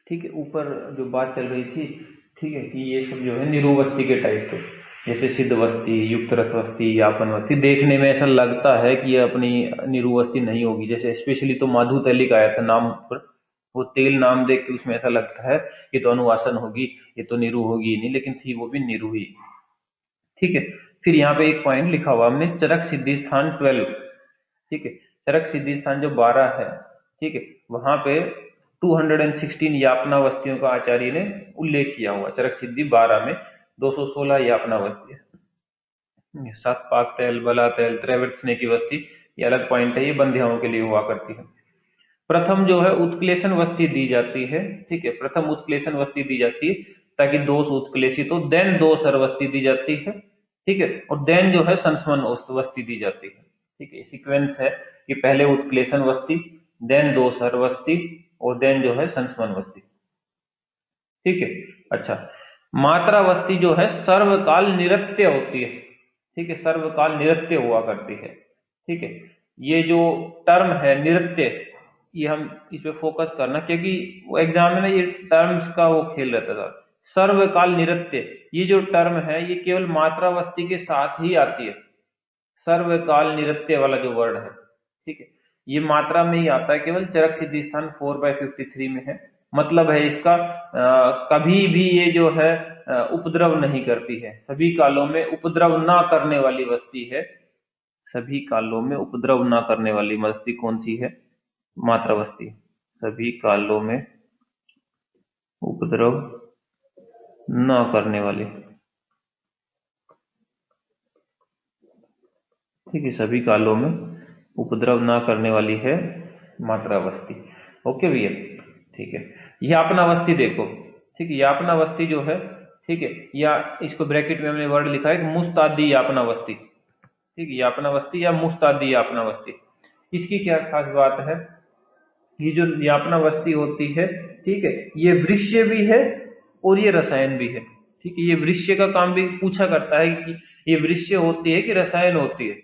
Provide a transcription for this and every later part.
ठीक है, ऊपर जो बात चल रही थी, ठीक है, कि ये सब जो है निरुवस्ती के टाइप के, जैसे सिद्धवस्ती, युक्तरथवस्ती, यापनवस्ती, देखने में ऐसा लगता है कि ये अपनी निरुवस्ती नहीं होगी। जैसे स्पेशली तो माधु तैलिक आया था नाम पर, वो तेल नाम देख के उसमें ऐसा लगता है ये तो अनुवासन होगी, ये तो निरु होगी नहीं, लेकिन थी वो भी निरु ही। ठीक है, फिर यहाँ पे एक पॉइंट लिखा हुआ हमने, चरक सिद्धि स्थान 12। ठीक है, चरक सिद्धि स्थान जो 12 है, ठीक है, वहां पे 216 यापना वस्तियों का आचार्य ने उल्लेख किया हुआ। चरक सिद्धि 12 में 216 यापना वस्ती है। सात पाक तैल, बला तैल, त्रैवृत्सने की वस्ती, ये अलग पॉइंट है, ये बंध्याओं के लिए हुआ करती है। प्रथम जो है उत्क्लेशन वस्ती दी जाती है। ठीक है, प्रथम उत्क्लेशन वस्ती दी जाती है ताकि दोष उत्क्लेशित हो, देन दो सरवस्ती दी जाती है। ठीक है, और देन जो है संस्मरण वस्ती दी जाती है। ठीक है, सीक्वेंस है कि पहले उत्क्लेशन वस्ती, देन दो सरवस्ती, और देन जो है संस्मरण वस्ती। ठीक है, अच्छा, मात्रा वस्ती जो है सर्वकाल निरत्य होती है। ठीक है, सर्वकाल निरत्य हुआ करती है। ठीक है, ये जो टर्म है निरत्य, ये हम इस पे फोकस करना, क्योंकि वो एग्जाम में ना ये टर्म्स का वो खेल रहता था। सर्वकाल निरत्य, ये जो टर्म है ये केवल मात्रावस्ती के साथ ही आती है। सर्वकाल निरत्य वाला जो वर्ड है, ठीक है, ये मात्रा में ही आता है, केवल चरक सिद्धि स्थान 4/53 में है। मतलब है इसका कभी भी ये जो है उपद्रव नहीं करती है, सभी कालों में उपद्रव ना करने वाली वस्ती है। सभी कालों में उपद्रव ना करने वाली वस्ती कौन सी है? मात्रावस्ती। सभी कालों में उपद्रव न करने वाली, ठीक है, सभी कालों में उपद्रव ना करने वाली है मात्रावस्ती। ओके भैया, ठीक है। यापनावस्ती देखो, ठीक है, यापनावस्ती जो है, ठीक है, या इसको ब्रैकेट में हमने वर्ड लिखा है कि मुस्तादी यापनावस्ती। ठीक है, यापनावस्ती या मुस्तादी यापनावस्ती। इसकी क्या खास बात है? ये जो यापनावस्ती होती है, ठीक है, ये वृश्य भी है और ये रसायन भी है। ठीक है, ये वृश्य का काम भी पूछा करता है कि ये वृश्य होती है कि रसायन होती है।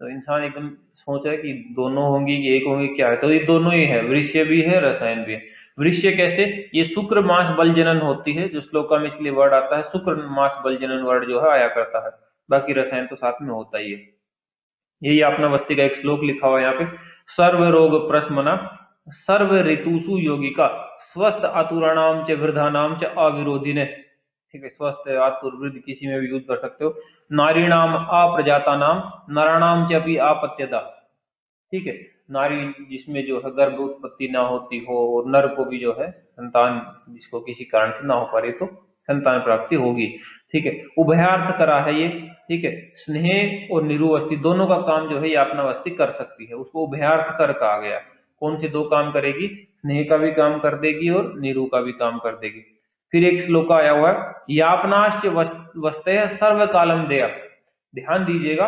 तो इंसान एकदम सोच रहा है कि दोनों होंगी कि एक होंगी, क्या है? तो ये दोनों ही है, वृश्य भी है, रसायन भी है। वृश्य कैसे? ये शुक्र मास बल जनन होती है, जो श्लोका में इसलिए वर्ड आता है शुक्र मास बल जनन वर्ड जो है आया करता है, बाकी रसायन तो साथ में होता ही है। यही अपना वस्ती का एक श्लोक लिखा हुआ है यहाँ पे, सर्व रोग प्रशमना सर्व ऋतुसु योगिका स्वस्थ आतुराणाम च वृद्धानाम च अविरोधी ने। ठीक है, स्वस्थ आतुर वृद्ध किसी में भी यूज कर सकते हो। नारीणाम अप्रजाता नाम नराणाम च अपि आपत्यता। ठीक है, नारी जिसमें जो है गर्भ उत्पत्ति ना होती हो, और नर को भी जो है संतान जिसको किसी कारण से ना हो पा रही तो संतान प्राप्ति होगी। ठीक है, उभयार्थ करा है ये। ठीक है, स्नेह और निरुवस्ती दोनों का काम जो है ये अपनावस्ती कर सकती है, उसको उभयार्थ कर कहा गया। कौन से दो काम करेगी? स्नेह का भी काम कर देगी और निरु का भी काम कर देगी। फिर एक श्लोक आया हुआ है, यापनाश्च वस्तय सर्वकालम देया। ध्यान दीजिएगा,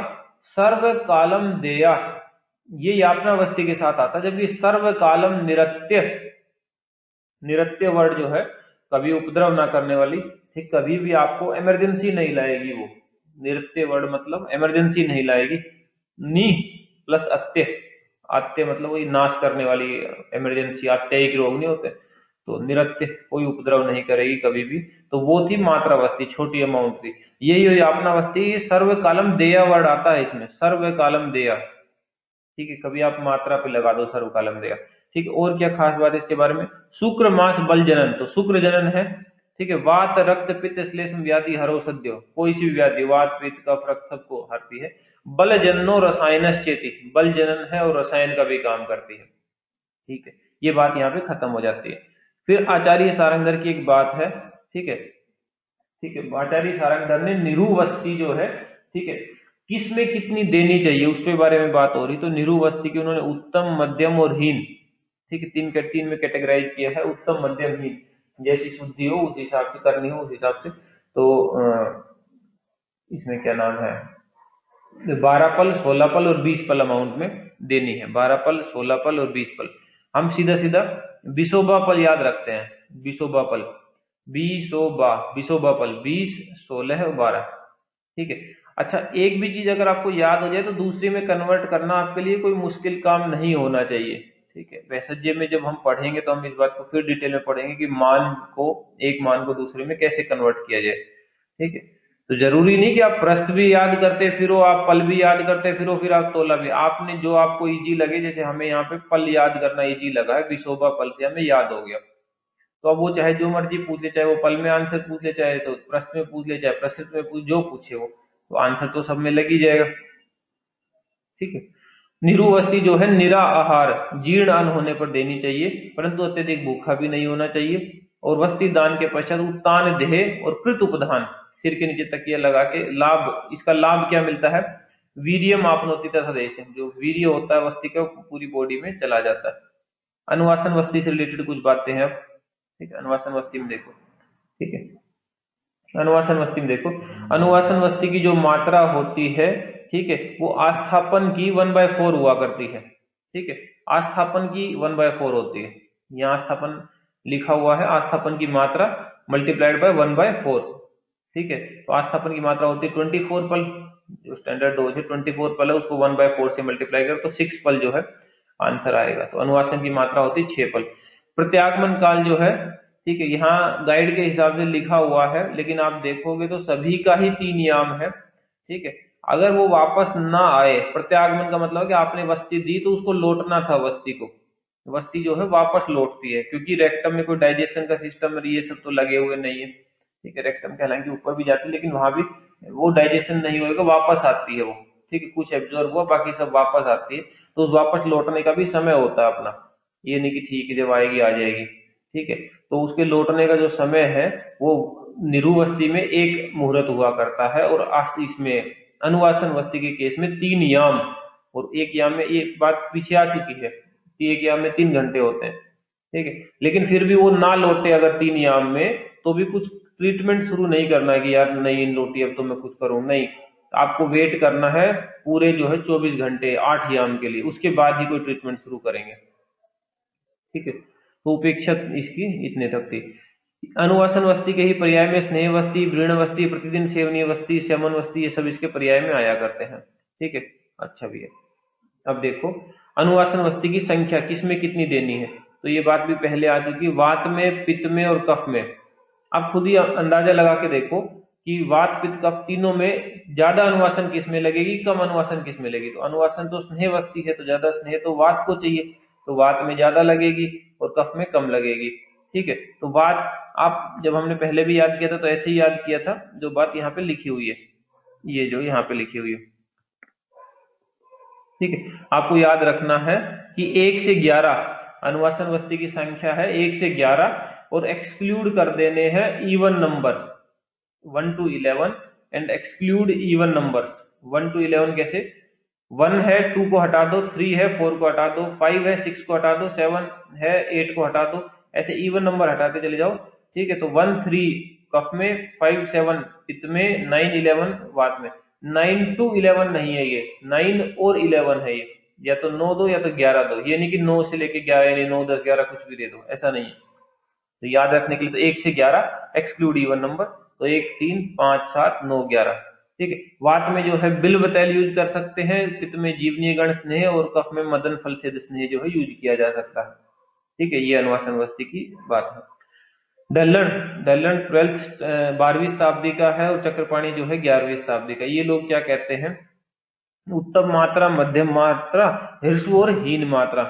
सर्वकालम देया ये यापनावस्ती के साथ आता है, जबकि सर्वकालम निरत्य, निरत्य वर्ड जो है कभी उपद्रव ना करने वाली, ठीक, कभी भी आपको इमरजेंसी नहीं लाएगी वो। निरत्य वर्ड मतलब इमरजेंसी नहीं लाएगी। नी प्लस अत्य, आत्य मतलब वही नाश करने वाली, इमरजेंसी आत्यायिक रोग नहीं होते, तो निरत्य कोई उपद्रव नहीं करेगी कभी भी। तो वो थी मात्रावस्ती, छोटी अमाउंट थी। यही हुई यापनावस्ती। सर्वकालम देया वर्ड आता है इसमें, सर्वकालम देया। ठीक है, कभी आप मात्रा पे लगा दो सर्वकालम देगा। ठीक है, और क्या खास बात है इसके बारे में? शुक्र मास बल जनन, तो शुक्र जनन है। ठीक है, वात रक्त पित्त श्लेष्म व्याधि हरो सद्यो, कोई सी भी व्याधि वात पित्त कफ रक्त सबको हरती है। बल जननो रसायन चेती, बल जनन है और रसायन का भी काम करती है। ठीक है, ये बात यहाँ पे खत्म हो जाती है। फिर आचार्य सारंगधर की एक बात है। ठीक है, ठीक है, आचार्य सारंगधर ने निरुवस्ती जो है, ठीक है, किसमें कितनी देनी चाहिए उसके बारे में बात हो रही। तो निरुवस्ती की उन्होंने उत्तम, मध्यम और हीन, ठीक है, तीन में कैटेगराइज किया है। उत्तम, मध्यम, हीन, जैसी शुद्धि हो उस हिसाब से करनी हो उस हिसाब से। तो इसमें क्या नाम है, 12 पल, 16 पल और 20 पल अमाउंट में देनी है। 12 पल, 16 पल और 20 पल। हम सीधा सीधा बिसोबा पल याद रखते हैं। बिसोबा पल, बिसोबा पल 20, 16 और 12। ठीक है, अच्छा, एक भी चीज अगर आपको याद हो जाए तो दूसरी में कन्वर्ट करना आपके लिए कोई मुश्किल काम नहीं होना चाहिए। ठीक है, वैसज्य में जब हम पढ़ेंगे तो हम इस बात को फिर डिटेल में पढ़ेंगे कि मान को, एक मान को दूसरे में कैसे कन्वर्ट किया जाए। ठीक है, तो जरूरी नहीं कि आप प्रश्न भी याद करते फिरो, आप पल भी याद करते फिरो, फिर आप तोला भी, आपने जो आपको इजी लगे, जैसे हमें यहाँ पे पल याद करना इजी लगा है, विशोभा पल से हमें याद हो गया, तो अब वो चाहे जो मर्जी पूछ ले, चाहे वो पल में आंसर पूछ ले, चाहे तो प्रश्न में पूछ ले, चाहे प्रश्न में पूछ, जो पूछे वो, तो आंसर तो सब में लग ही जाएगा। ठीक है, निरुवस्ती जो है निरा आहार, जीर्ण अन्न होने पर देनी चाहिए, परंतु अत्यधिक भूखा भी नहीं होना चाहिए। और वस्ती दान के पश्चात उत्तान देह और कृत उपधान, सिर के नीचे तकिया लगा के, लाभ, इसका लाभ क्या मिलता है, वीर्यम आपनोति तथा देश, जो वीर्य होता है वस्ती का पूरी बॉडी में चला जाता है। अनुवासन वस्ती से रिलेटेड कुछ बातें हैं अब। ठीक है, अनुवासन वस्ती में देखो। ठीक है, अनुवासन वस्ती में देखो, अनुवासन वस्ती की जो मात्रा होती है, ठीक है, वो आस्थापन की 1/4 हुआ करती है। ठीक है, आस्थापन की 1/4 होती है, यहाँ आस्थापन लिखा हुआ है, आस्थापन की मात्रा मल्टीप्लाइड बाय 1/4। ठीक है, तो आस्थापन की मात्रा होती है 24 पल, जो स्टैंडर्ड डोज है 24 पल है, उसको 1/4 से मल्टीप्लाई कर तो 6 पल जो है आंसर आएगा। तो अनुवासन की मात्रा होती है 6 पल। प्रत्यागमन काल जो है, ठीक है, यहाँ गाइड के हिसाब से लिखा हुआ है, लेकिन आप देखोगे तो सभी का ही 3 याम है। ठीक है, अगर वो वापस ना आए, प्रत्यागमन का मतलब है कि आपने वस्ती दी तो उसको लौटना था, वस्ती को, वस्ती जो है वापस लौटती है, क्योंकि रेक्टम में कोई डाइजेशन का सिस्टम ये सब तो लगे हुए नहीं है। ठीक है, रेक्टम के हालांकि ऊपर भी जाती है, लेकिन वहां भी वो डाइजेशन नहीं होगा, वापस आती है वो। ठीक है, कुछ एब्जॉर्ब हुआ, बाकी सब वापस आती है, तो उस वापस लौटने का भी समय होता है अपना, ये नहीं कि ठीक है जब आएगी आ जाएगी। ठीक है, तो उसके लौटने का जो समय है वो निरुवस्ती में 1 मुहूर्त हुआ करता है, और इसमें अनुवासन वस्ती के केस में 3 याम, और 1 याम में, ये बात पीछे आ चुकी है, 1 याम में 3 घंटे होते हैं। ठीक है, लेकिन फिर भी वो ना लौटे अगर 3 याम में, तो भी कुछ ट्रीटमेंट शुरू नहीं करना है कि यार नहीं लौटी अब तो मैं कुछ करूं, नहीं, आपको वेट करना है पूरे जो है 24 घंटे 8 याम के लिए, उसके बाद ही कोई ट्रीटमेंट शुरू करेंगे। ठीक है, तो उपेक्षा इसकी इतने तक थी। अनुवासन वस्ती के ही पर्याय में स्नेह वस्ती, वृण वस्ती, प्रतिदिन सेवनीय वस्ती, शमन वस्ती, ये सब इसके पर्याय में आया करते हैं। ठीक है, अच्छा भी है। अब देखो, अनुवासन वस्ती की संख्या किसमें कितनी देनी है, तो ये बात भी पहले आ चुकी, वात में, पित्त में और कफ में। आप खुद ही अंदाजा लगा के देखो कि वात, पित्त, कफ तीनों में ज्यादा अनुवासन किस में लगेगी, कम अनुवासन किस में लगेगी। तो अनुवासन तो स्नेह वस्ती है, तो ज्यादा स्नेह तो वात को चाहिए, तो वात में ज्यादा लगेगी और कफ में कम लगेगी। ठीक है, तो वात, आप जब हमने पहले भी याद किया था तो ऐसे ही याद किया था, जो बात यहाँ पे लिखी हुई है, ये जो यहाँ पे लिखी हुई है। ठीक है, आपको याद रखना है कि 1 से 11 अनुवासन वस्ती की संख्या है, 1 से 11, और एक्सक्लूड कर देने हैं even number 1 to 11 and exclude even numbers 1 to 11। कैसे, 1 है 2 को हटा दो, 3 है 4 को हटा दो, 5 है 6 को हटा दो, 7 है 8 को हटा दो, ऐसे इवन नंबर हटाते चले जाओ। ठीक है, तो 1 3 कफ में, 5 7 पित्त में, 9 11 वात में। 9 to 11 नहीं है ये, 9 और 11 है ये, या तो 9 दो या तो 11 दो, ये नहीं कि 9 से लेके 11, यानी 9 10 11 कुछ भी दे दो, ऐसा नहीं है। तो याद रखने के लिए तो 1 से 11 एक्सक्लूड इवन नंबर, तो 1 3 5 7 9 11। ठीक है, वात में जो है बिल्व तैल यूज कर सकते हैं, पित्त में जीवनीय गण स्नेह, और कफ में मदन फल से स्नेह जो है यूज किया जा सकता है। ठीक है, ये अनुवासन वस्ती की बात है। डल्लन, डल्लन 12वीं शताब्दी का है, और चक्रपाणी जो है 11वीं शताब्दी का। ये लोग क्या कहते हैं, उत्तम मात्रा, मध्यम मात्रा, ह्रस्व और हीन मात्रा।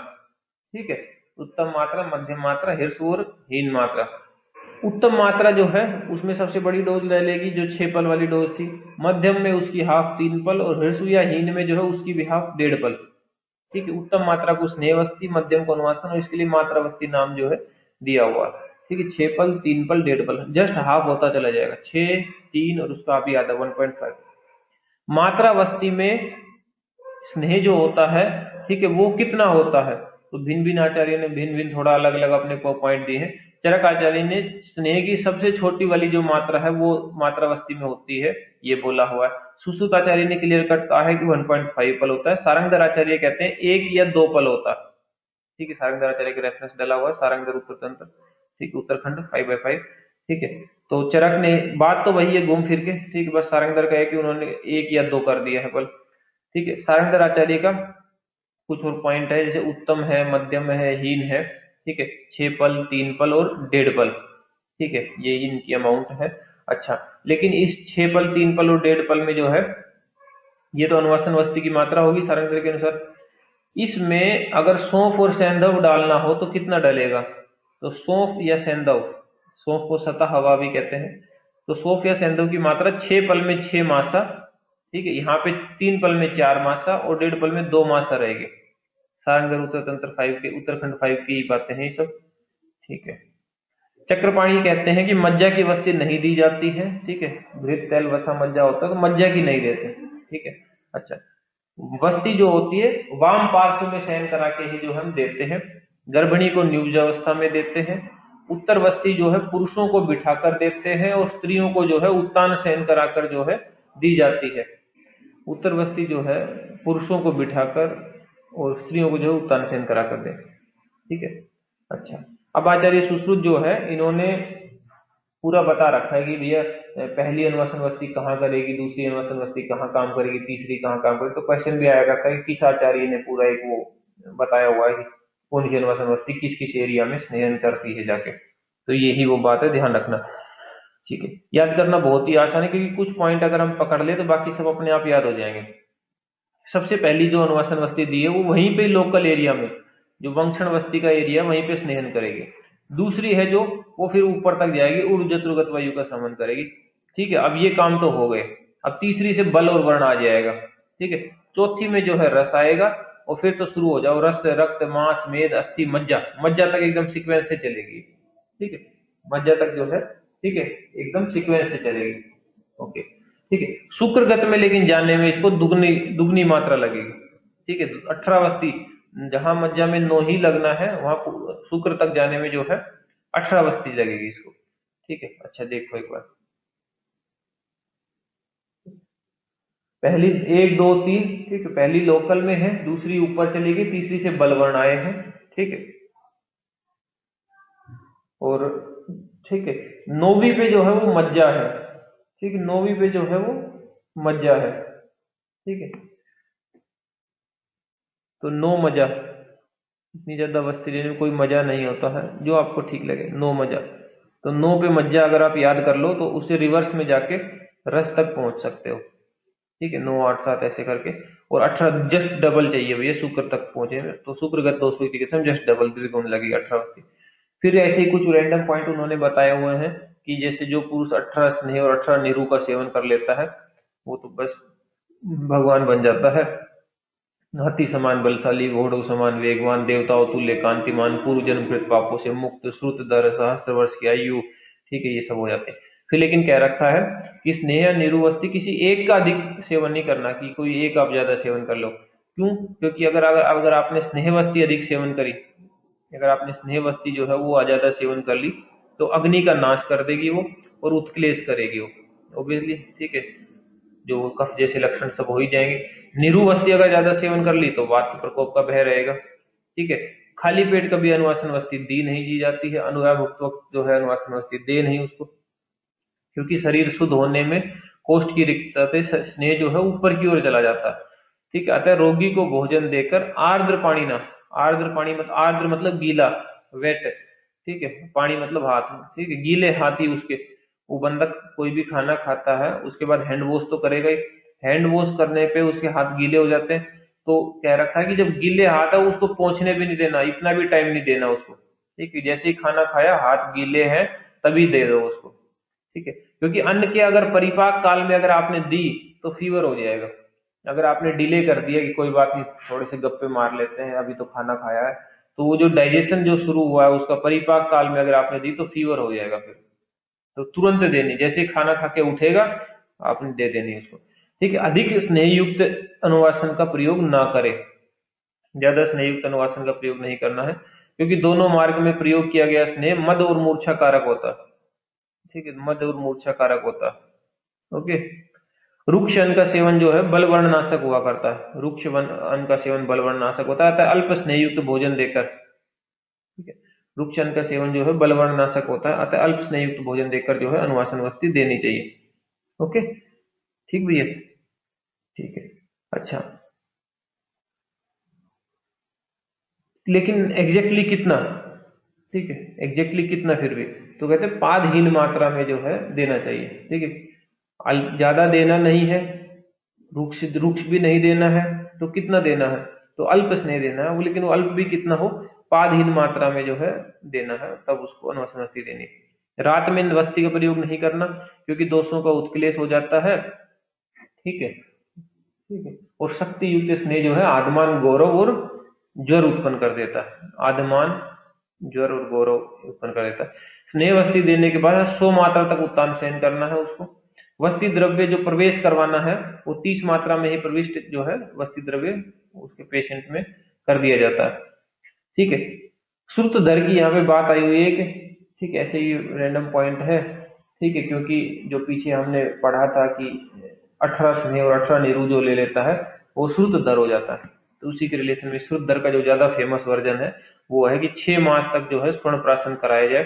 ठीक है, उत्तम मात्रा, मध्यम मात्रा, ह्रस्व और हीन मात्रा। उत्तम मात्रा जो है उसमें सबसे बड़ी डोज ले लेगी, जो 6 पल वाली डोज थी। मध्यम में उसकी हाफ 3 पल, और ह्रस्व या हीन में जो है उसकी भी हाफ 1.5 पल। ठीक है, उत्तम मात्रा को स्नेहवस्ती, मध्यम को अनुवासन, और इसके लिए मात्रावस्ती नाम जो है दिया हुआ। ठीक है, 6 पल, 3 पल, 1.5 पल, जस्ट हाफ होता चला जाएगा, 6 3 और उसका अभी आधा 1.5। मात्रावस्ती में स्नेह जो होता है, ठीक है, वो कितना होता है, तो भिन्न भिन्न आचार्य ने भिन्न भिन्न थोड़ा अलग अलग अपने को पॉइंट दिए हैं। चरक आचार्य ने स्नेह की सबसे छोटी वाली जो मात्रा है वो मात्रावस्ती में होती है, ये बोला हुआ है। सुश्रुत आचार्य ने क्लियर कट कहा है कि 1.5 पल होता है। सारंगधर आचार्य कहते हैं 1 या 2 पल होता है। ठीक है, सारंगधर आचार्य का रेफरेंस डाला हुआ है, सारंगधर उत्तर तंत्र, ठीक है, उत्तराखंड 5/5। ठीक है, तो चरक ने, बात तो वही है घूम फिर के, ठीक है, बस सारंगधर का है कि उन्होंने 1 या 2 कर दिया है पल। ठीक है, सारंगधर आचार्य का कुछ और पॉइंट है, जैसे उत्तम है, मध्यम है, हीन है, ठीक है, 6 पल, 3 पल और 1.5 पल, ठीक है, ये इनकी अमाउंट है। अच्छा, लेकिन इस 6 पल, 3 पल और 1.5 पल में जो है, ये तो अनुवासन वस्ती की मात्रा होगी सारंग के अनुसार। इसमें अगर सौंफ और सेंधव डालना हो तो कितना डलेगा? तो सौंफ या सेंधव, सौंफ को सतह हवा भी कहते हैं, तो सौंफ या सेंधव की मात्रा 6 पल में 6 मासा, ठीक है, यहाँ पे 3 पल में 4 मासा और 1.5 पल में 2 मासा रहेगी। सारंग उत्तर तंत्र 5 के, उत्तराखंड 5 की बातें हैं ये सब, ठीक है। चक्रपाणी कहते हैं कि मज्जा की वस्ती नहीं दी जाती है, ठीक है, घृत तेल वसा मज्जा होता है तो मज्जा की नहीं देते, ठीक है। अच्छा, वस्ती जो होती है वाम पार्श्व में शयन करा के ही जो हम देते हैं, गर्भिणी को नियुज अवस्था में देते हैं। उत्तर वस्ती जो है पुरुषों को बिठाकर देते हैं और स्त्रियों को जो है उत्तान शयन कराकर जो है दी जाती है। उत्तर वस्ती जो है पुरुषों को बिठाकर और स्त्रियों को जो है उत्तान शयन कराकर दें, ठीक है। अच्छा, अब आचार्य सुश्रुत जो है इन्होंने पूरा बता रखा है कि भैया पहली अनुवासन वस्ती कहाँ करेगी, दूसरी अनुवासन वस्ती कहाँ काम करेगी, तीसरी कहाँ काम करेगी। तो क्वेश्चन भी आया करता है कि किस आचार्य ने पूरा एक वो बताया हुआ है कि कौन सी अनुवासन वस्ती किस किस एरिया में स्नेहन करती है जाके। तो यही वो बात है, ध्यान रखना, ठीक है। याद करना बहुत ही आसान है, क्योंकि कुछ पॉइंट अगर हम पकड़ ले तो बाकी सब अपने आप याद हो जाएंगे। सबसे पहली जो अनुवासन वस्ती दी है वो वहीं पे लोकल एरिया में, जो वंक्षण वस्ती का एरिया वहीं पे स्नेहन करेगी। दूसरी है जो वो फिर ऊपर तक जाएगी, ऊर्ज चतुर्गत वायु का समन करेगी, ठीक है। अब ये काम तो हो गए, अब तीसरी से बल और वर्ण आ जाएगा, ठीक है। चौथी में जो है रस आएगा और फिर तो शुरू हो जाओ, रस, रक्त, मांस, मेद, अस्थि, मज्जा, मज्जा तक एकदम सीक्वेंस से चलेगी, ठीक है। मज्जा तक जो है, ठीक है, एकदम सीक्वेंस से चलेगी, ओके, ठीक है। शुक्रगत में लेकिन जाने में इसको दुगनी दुगनी मात्रा लगेगी, ठीक है। 18 वस्ती, जहां मज्जा में 9 ही लगना है वहां शुक्र तक जाने में जो है 18 वस्ती लगेगी इसको, ठीक है। अच्छा देखो एक बार, पहली 1 2 3, ठीक है, पहली लोकल में है, दूसरी ऊपर चलेगी, तीसरी से बलवर्ण आए हैं, ठीक है। और ठीक है, नौवीं पे जो है वो मज्जा है, ठीक है, नौवीं पे जो है वो मज्जा है, ठीक है। तो नो मजा, इतनी ज्यादा वस्ती लेने में कोई मजा नहीं होता है, जो आपको ठीक लगे, नो मजा। तो नो पे मज्जा अगर आप याद कर लो तो उससे रिवर्स में जाके रस तक पहुंच सकते हो, ठीक है, 9 8 7 ऐसे करके। और 18 जस्ट डबल चाहिए भैया शुक्र तक पहुंचे, तो शुक्रगत दोस्तों की कसम जस्ट डबल त्रिकोण लगेगी 18 वस्ती। फिर ऐसे ही कुछ रैंडम पॉइंट उन्होंने बताए हुए हैं कि जैसे जो पुरुष 18 स्नेह और 18 निरु का सेवन कर लेता है वो तो बस भगवान बन जाता है। हाथी समान बलशाली, घोड़ों समान वेगवान, देवताओं तुल्य कांतिमान, पूर्व जन्म कृत पापों से मुक्त, श्रुत दर सहस्त्र वर्ष की आयु, ठीक है, ये सब हो जाते हैं। फिर लेकिन कह रखा है कि स्नेह या निरुवस्ती किसी एक का अधिक सेवन नहीं करना, कि कोई एक आप ज्यादा सेवन कर लो। क्यों? क्योंकि अगर अगर अगर आपने स्नेहवस्ती अधिक सेवन करी, अगर आपने स्नेहवस्ती जो है वो ज्यादा सेवन कर ली तो अग्नि का नाश कर देगी वो और उत्क्लेश करेगी वो, ओबियसली, ठीक है। जो कफ जैसे लक्षण सब हो ही जाएंगे। निरुवस्ती अगर ज्यादा सेवन कर ली तो वात प्रकोप का भय रहेगा, ठीक है। खाली पेट कभी अनुवासन वस्ती दी नहीं दी जाती है, अनुयाभुक्त वक्त जो है अनुवासन वस्ती दे नहीं उसको, क्योंकि शरीर शुद्ध होने में कोष्ठ की रिक्तता से स्नेह जो है ऊपर की ओर चला जाता है, ठीक है। अतः रोगी को भोजन देकर आर्द्र पानी ना, आर्द्र पानी मतलब, आर्द्र मतलब गीला, वेट, ठीक है, पानी मतलब हाथ, ठीक है, गीले हाथ ही उसके, वो बंदा कोई भी खाना खाता है उसके बाद हैंड वॉश तो करेगा ही, हैंड वॉश करने पे उसके हाथ गीले हो जाते हैं। तो कह रखा है कि जब गीले हाथ है उसको पोंछने भी नहीं देना, इतना भी टाइम नहीं देना उसको, ठीक है। जैसे ही खाना खाया हाथ गीले हैं तभी दे दो उसको, ठीक है। क्योंकि अन्न के अगर परिपाक काल में अगर आपने दी तो फीवर हो जाएगा। अगर आपने डिले कर दिया कि कोई बात नहीं थोड़े से गप्पे मार लेते हैं अभी तो खाना खाया है, तो वो जो डाइजेशन जो शुरू हुआ है उसका परिपाक काल में अगर आपने दी तो फीवर हो जाएगा फिर। तो तुरंत देनी, जैसे ही खाना खा के उठेगा आपने दे देनी उसको, ठीक है। अधिक स्नेह युक्त अनुवासन का प्रयोग ना करें, ज्यादा स्नेह युक्त अनुवासन का प्रयोग नहीं करना है, क्योंकि दोनों मार्ग में प्रयोग किया गया स्नेह मद और मूर्छा कारक होता है, ठीक है, मद और मूर्छा कारक होता है, ओके। रुक्ष अन्न का सेवन जो है बलवर्ण नाशक हुआ करता है, रुक्ष अन्न का सेवन बलवर्ण नाशक होता है, अतः अल्प स्नेह युक्त भोजन देकर, ठीक है, रुक्ष अन्न का सेवन जो है बलवर्ण नाशक होता है, अतः अल्प स्नेह युक्त भोजन देकर जो है अनुवासन वस्ती देनी चाहिए, ओके, ठीक भैया, ठीक है। अच्छा, लेकिन एग्जैक्टली कितना, ठीक है, एग्जैक्टली कितना फिर भी, तो कहते हैं पादहीन मात्रा में जो है देना चाहिए, ठीक है, ज्यादा देना नहीं है, रुक्ष रुक्ष भी नहीं देना है, तो कितना देना है, तो अल्प स्नेह देना है, लेकिन वो अल्प भी कितना हो, पादहीन मात्रा में जो है देना है, तब उसको अनवसनवस्ती देनी है। रात में वस्ती का प्रयोग नहीं करना, क्योंकि दोषों का उत्क्लेश हो जाता है, ठीक है, ठीक है, और शक्ति युक्त स्नेह जो है आदमान गौरव और ज्वर उत्पन्न कर देता है, आदमान ज्वर और गौरव उत्पन्न कर देता है। स्नेह वस्ती देने के बाद 100 मात्रा तक उत्तान सहन करना है उसको। वस्ती द्रव्य जो प्रवेश करवाना है वो 30 मात्रा में ही प्रविष्ट जो है वस्ती द्रव्य उसके पेशेंट में कर दिया जाता है, ठीक है। श्रुत दर की यहाँ पे बात आई हुई है कि, ठीक है, ऐसे ही रैंडम पॉइंट है, ठीक है, क्योंकि जो पीछे हमने पढ़ा था कि 18 स्नेह और 18 निरु जो ले लेता है वो श्रुत दर हो जाता है, तो उसी के रिलेशन में श्रुत दर का जो ज्यादा फेमस वर्जन है वो है कि 6 मास तक जो है स्वर्ण प्राशन कराया जाए,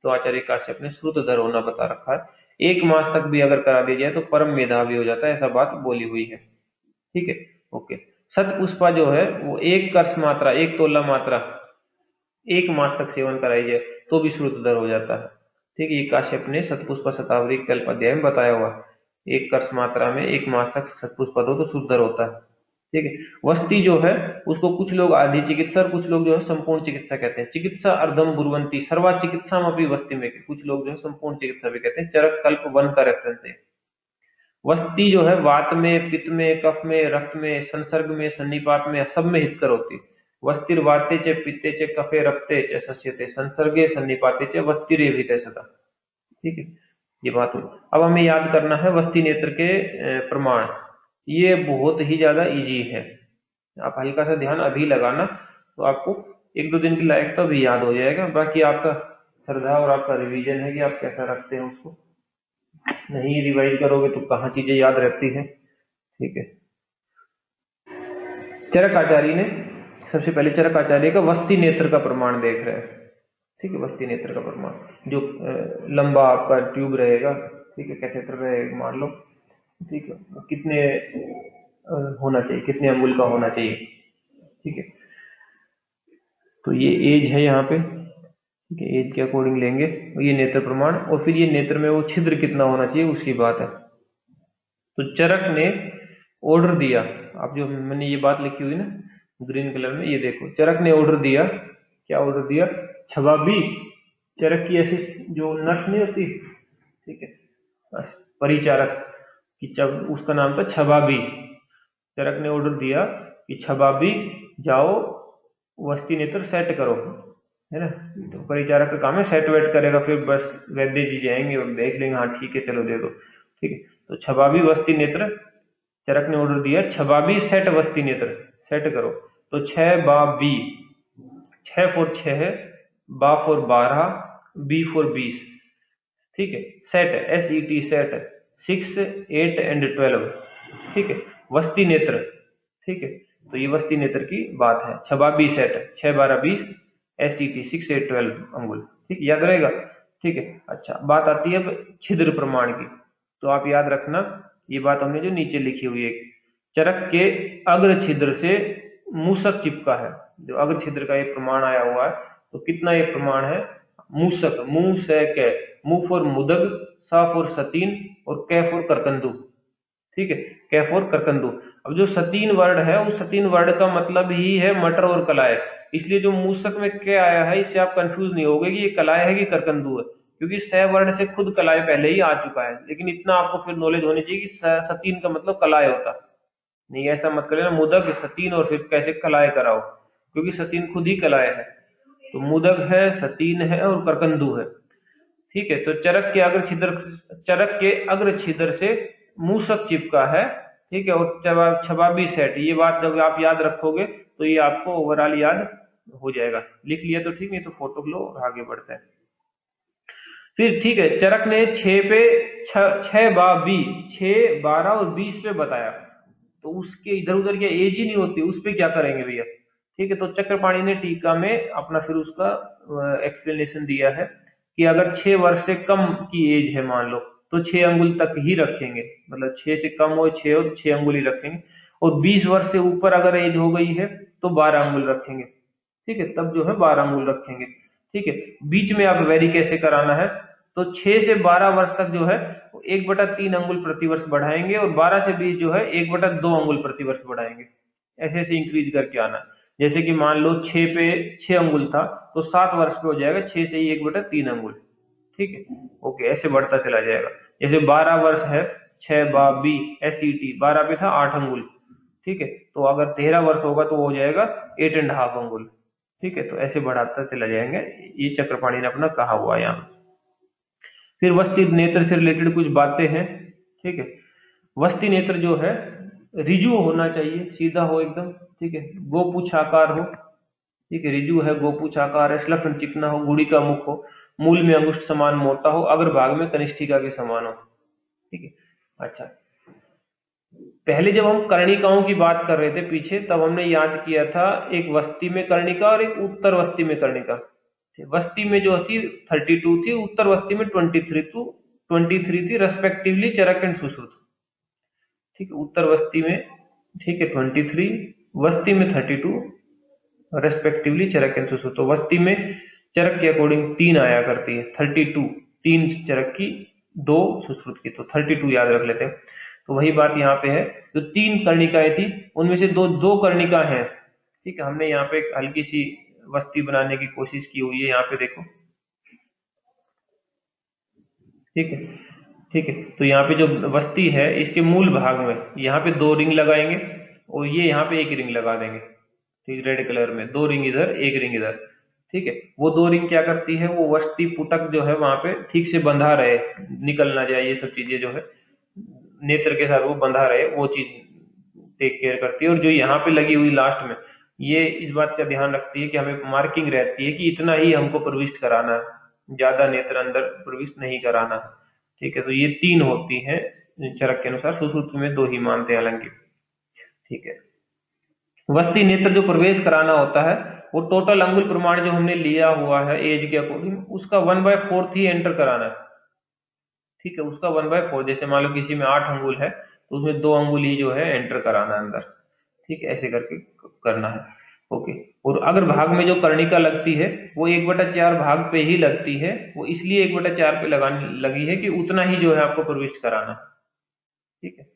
तो आचार्य काश्यप ने श्रुत दर होना बता रखा है। 1 मास तक भी अगर करा दिया जाए तो परम मेधावी हो जाता है, ऐसा बात बोली हुई है, ठीक है, ओके। शतपुष्पा जो है वो 1 कर्ष मात्रा 1 तोला मात्रा 1 मास तक सेवन कराई जाए तो भी श्रुत दर हो जाता है, ठीक है, ये काश्यप ने शतपुष्पा शतावरी कल्प अध्याय में बताया हुआ, 1 कर्ष मात्रा में 1 मास तक शतपुष्पा दो तो श्रुत दर होता है, ठीक है। वस्ती जो है उसको कुछ लोग आधि चिकित्सा और कुछ लोग जो है संपूर्ण चिकित्सा कहते हैं। चिकित्सा अर्धम गुरुवंती सर्वा चिकित्सा में भी वस्ती में, कुछ लोग जो है संपूर्ण चिकित्सा भी कहते हैं, चरक कल्प वन का रेफरेंस है। वस्ती जो है वात में, पित्त में, कफ में, रक्त में, संसर्ग में, सन्निपात में, सब में हितकर होती। वस्तिर वाते च पित्ते च कफे रक्ते च सस्यते संसर्गे सन्निपाते च वस्तिरेभिते सदा, ठीक है, ये बात हुई। अब हमें याद करना है वस्ती नेत्र के प्रमाण, ये बहुत ही ज्यादा इजी है, आप हल्का सा ध्यान अभी लगाना तो आपको 1-2 दिन की लायक तो अभी याद हो जाएगा, बाकी आपका श्रद्धा और आपका रिवीजन है कि आप कैसा रखते हैं उसको, नहीं रिवाइज करोगे तो कहाँ चीजें याद रहती है, ठीक है। चरक आचार्य ने सबसे पहले चरक आचार्य का वस्ती नेत्र का प्रमाण देख रहे हैं, ठीक है, वस्ती नेत्र का प्रमाण जो लंबा आपका ट्यूब रहेगा, ठीक है, कैथेटर रहेगा मान लो, ठीक है, वो कितने होना चाहिए, कितने अंगुल का होना चाहिए, ठीक है, तो ये एज है यहाँ पे, ठीक है, एज के अकॉर्डिंग लेंगे ये नेत्र प्रमाण, और फिर ये नेत्र में वो छिद्र कितना होना चाहिए उसकी बात है। तो चरक ने ऑर्डर दिया, आप जो मैंने ये बात लिखी हुई ना ग्रीन कलर में, ये देखो, चरक ने ऑर्डर दिया, क्या ऑर्डर दिया, छबाबी, चरक की ऐसी जो नर्स नहीं होती, ठीक है, परिचारक की, उसका नाम था छबाबी। चरक ने ऑर्डर दिया कि छबाबी जाओ वस्ती नेत्र सेट करो, है ना, तो परिचारक का काम है सेट वेट करेगा, फिर बस वैद्य जी जाएंगे और देख लेंगे, हाँ ठीक है चलो दे दो, ठीक है। तो छबाबी वस्ती नेत्र, चरक ने ऑर्डर दिया छबाबी सेट वस्ती नेत्र सेट करो, तो 6 बा बी, 6 फॉर 6 बा फॉर 12 बी फॉर 20, ठीक है, सेट SET सेट 6 8 एंड 12, ठीक है, वस्ती नेत्र, ठीक है, तो ये वस्ती नेत्र की बात है, छबाबी सेट 6 12 20 SET 6 8 12 अंगुल, ठीक, याद रहेगा, ठीक है। अच्छा बात आती है अब छिद्र प्रमाण की, तो आप याद रखना ये बात हमने जो नीचे लिखी हुई है, चरक के अग्र छिद्र से मूसक चिपका है, जो अग्र छिद्र का ये प्रमाण आया हुआ है, तो कितना ये प्रमाण है, मूसक, मुंह से कै, मुंह फॉर मुदग, सा फॉर सतीन और कै फॉर करकंदू, ठीक है, कै फॉर करकंदू। अब जो सतीन वर्ड है उस सतीन वर्ड का मतलब ही है मटर और कलाय, इसलिए जो मूसक में क्या आया है इससे आप कंफ्यूज नहीं होगे कि ये कलाय है कि करकंदू है, क्योंकि स वर्ण से खुद कलाय पहले ही आ चुका है, लेकिन इतना आपको फिर नॉलेज होनी चाहिए कि सतीन का मतलब कलाय होता, नहीं ऐसा मत करें मुदक सतीन और फिर कैसे कलाय कराओ, क्योंकि सतीन खुद ही कलाय है, तो मुदक है, सतीन है और करकंदू है, ठीक है। तो चरक के अग्र छिद्र, चरक के अग्र छिद्र से मूसक चिपका है, ठीक है, और छबाबी सेट, ये बात जब आप याद रखोगे तो ये आपको ओवरऑल याद हो जाएगा, लिख लिया तो ठीक, नहीं तो फोटो लो और आगे बढ़ते हैं। फिर ठीक है, चरक ने 6 पे 6 बा बी 6 12 और 20 पे बताया, तो उसके इधर उधर क्या एज ही नहीं होती, उस पे क्या करेंगे भैया, ठीक है। तो चक्रपाणी ने टीका में अपना फिर उसका एक्सप्लेनेशन दिया है कि अगर 6 वर्ष से कम की एज है मान लो तो 6 अंगुल तक ही रखेंगे, मतलब 6 से कम हो 6 और 6 अंगुल ही रखेंगे, और 20 वर्ष से ऊपर अगर एज हो गई है तो 12 अंगुल रखेंगे, ठीक है, तब जो है 12 अंगुल रखेंगे। ठीक है, बीच में आप वेरी कैसे कराना है, तो 6 से 12 वर्ष तक जो है 1/3 अंगुल प्रति वर्ष बढ़ाएंगे, और 12 से 20 जो है 1/2 अंगुल प्रति वर्ष बढ़ाएंगे। ऐसे ऐसे इंक्रीज करके आना। जैसे कि मान लो 6 पे 6 अंगुल था, तो 7 वर्ष पे हो जाएगा 6 से ही 1/3 अंगुल। ठीक है, ओके, ऐसे बढ़ता चला जाएगा। जैसे 12 वर्ष है, 6 बी SET 12 पे था 8 अंगुल। ठीक है, तो अगर 13 वर्ष होगा तो हो जाएगा 8.5 अंगुल। ठीक है, तो ऐसे बढ़ाता चला जाएंगे। ये चक्रपाणी ने अपना कहा हुआ है यहाँ। फिर वस्ती नेत्र से रिलेटेड कुछ बातें हैं। ठीक है, वस्ती नेत्र जो है रिजु होना चाहिए, सीधा हो एकदम। ठीक है, गोपुच्छाकार हो। ठीक है, रिजु है, गोपुच्छाकार है, श्लक्ष्ण चिकना हो, गुड़ी का मुख हो, मूल में अंगुष्ठ समान मोटा हो, अग्र भाग में कनिष्ठिका के समान हो। ठीक है, अच्छा, पहले जब हम कर्णिकाओं की बात कर रहे थे पीछे, तब हमने याद किया था एक वस्ती में कर्णिका और एक उत्तर वस्ती में कर्णिका। वस्ती में जो थी 32 थी, उत्तर वस्ती में 23 थी रेस्पेक्टिवली चरक एंड सुश्रुत। ठीक है, उत्तर वस्ती में, ठीक है, 23, वस्ती में 32 रेस्पेक्टिवली चरक एंड सुश्रुत। तो वस्ती में चरक के अकॉर्डिंग 3 आया करती है, 32 3 चरक की, 2 सुश्रुत की, तो 32 याद रख लेते हैं। तो वही बात यहाँ पे है, जो 3 कर्णिकाएं थी उनमें से दो कर्णिका हैं। ठीक है, हमने यहाँ पे एक हल्की सी वस्ती बनाने की कोशिश की हुई है, यहाँ पे देखो। ठीक है, ठीक है, तो यहाँ पे जो वस्ती है इसके मूल भाग में यहाँ पे 2 रिंग लगाएंगे, और ये यहाँ पे 1 रिंग लगा देंगे। ठीक, रेड कलर में 2 रिंग इधर, 1 रिंग इधर। ठीक है, वो 2 रिंग क्या करती है, वो वस्ती पुटक जो है वहां पे ठीक से बंधा रहे, निकल ना जाए, ये सब चीजें जो है नेत्र के साथ वो बंधा रहे, वो चीज टेक केयर करती है। और जो यहाँ पे लगी हुई लास्ट में, ये इस बात का ध्यान रखती है कि हमें मार्किंग रहती है कि इतना ही हमको प्रविष्ट कराना है, ज्यादा नेत्र अंदर प्रविष्ट नहीं कराना है। ठीक है, तो ये 3 होती है चरक के अनुसार, सुश्रुत में 2 ही मानते हैं हालांकि। ठीक है, वस्ती नेत्र जो प्रवेश कराना होता है, वो टोटल अंगुल प्रमाण जो हमने लिया हुआ है एज के अकॉर्डिंग, उसका 1/4 ही एंटर कराना है। ठीक है, उसका 1/4, जैसे मान लो किसी में 8 अंगुल है, तो उसमें 2 अंगुल ही जो है एंटर कराना है अंदर। ठीक है, ऐसे करके करना है। ओके, और अगर भाग में जो कर्णिका लगती है वो 1/4 भाग पे ही लगती है, वो इसलिए 1/4 पे लगाने लगी है कि उतना ही जो है आपको प्रविष्ट कराना। ठीक है,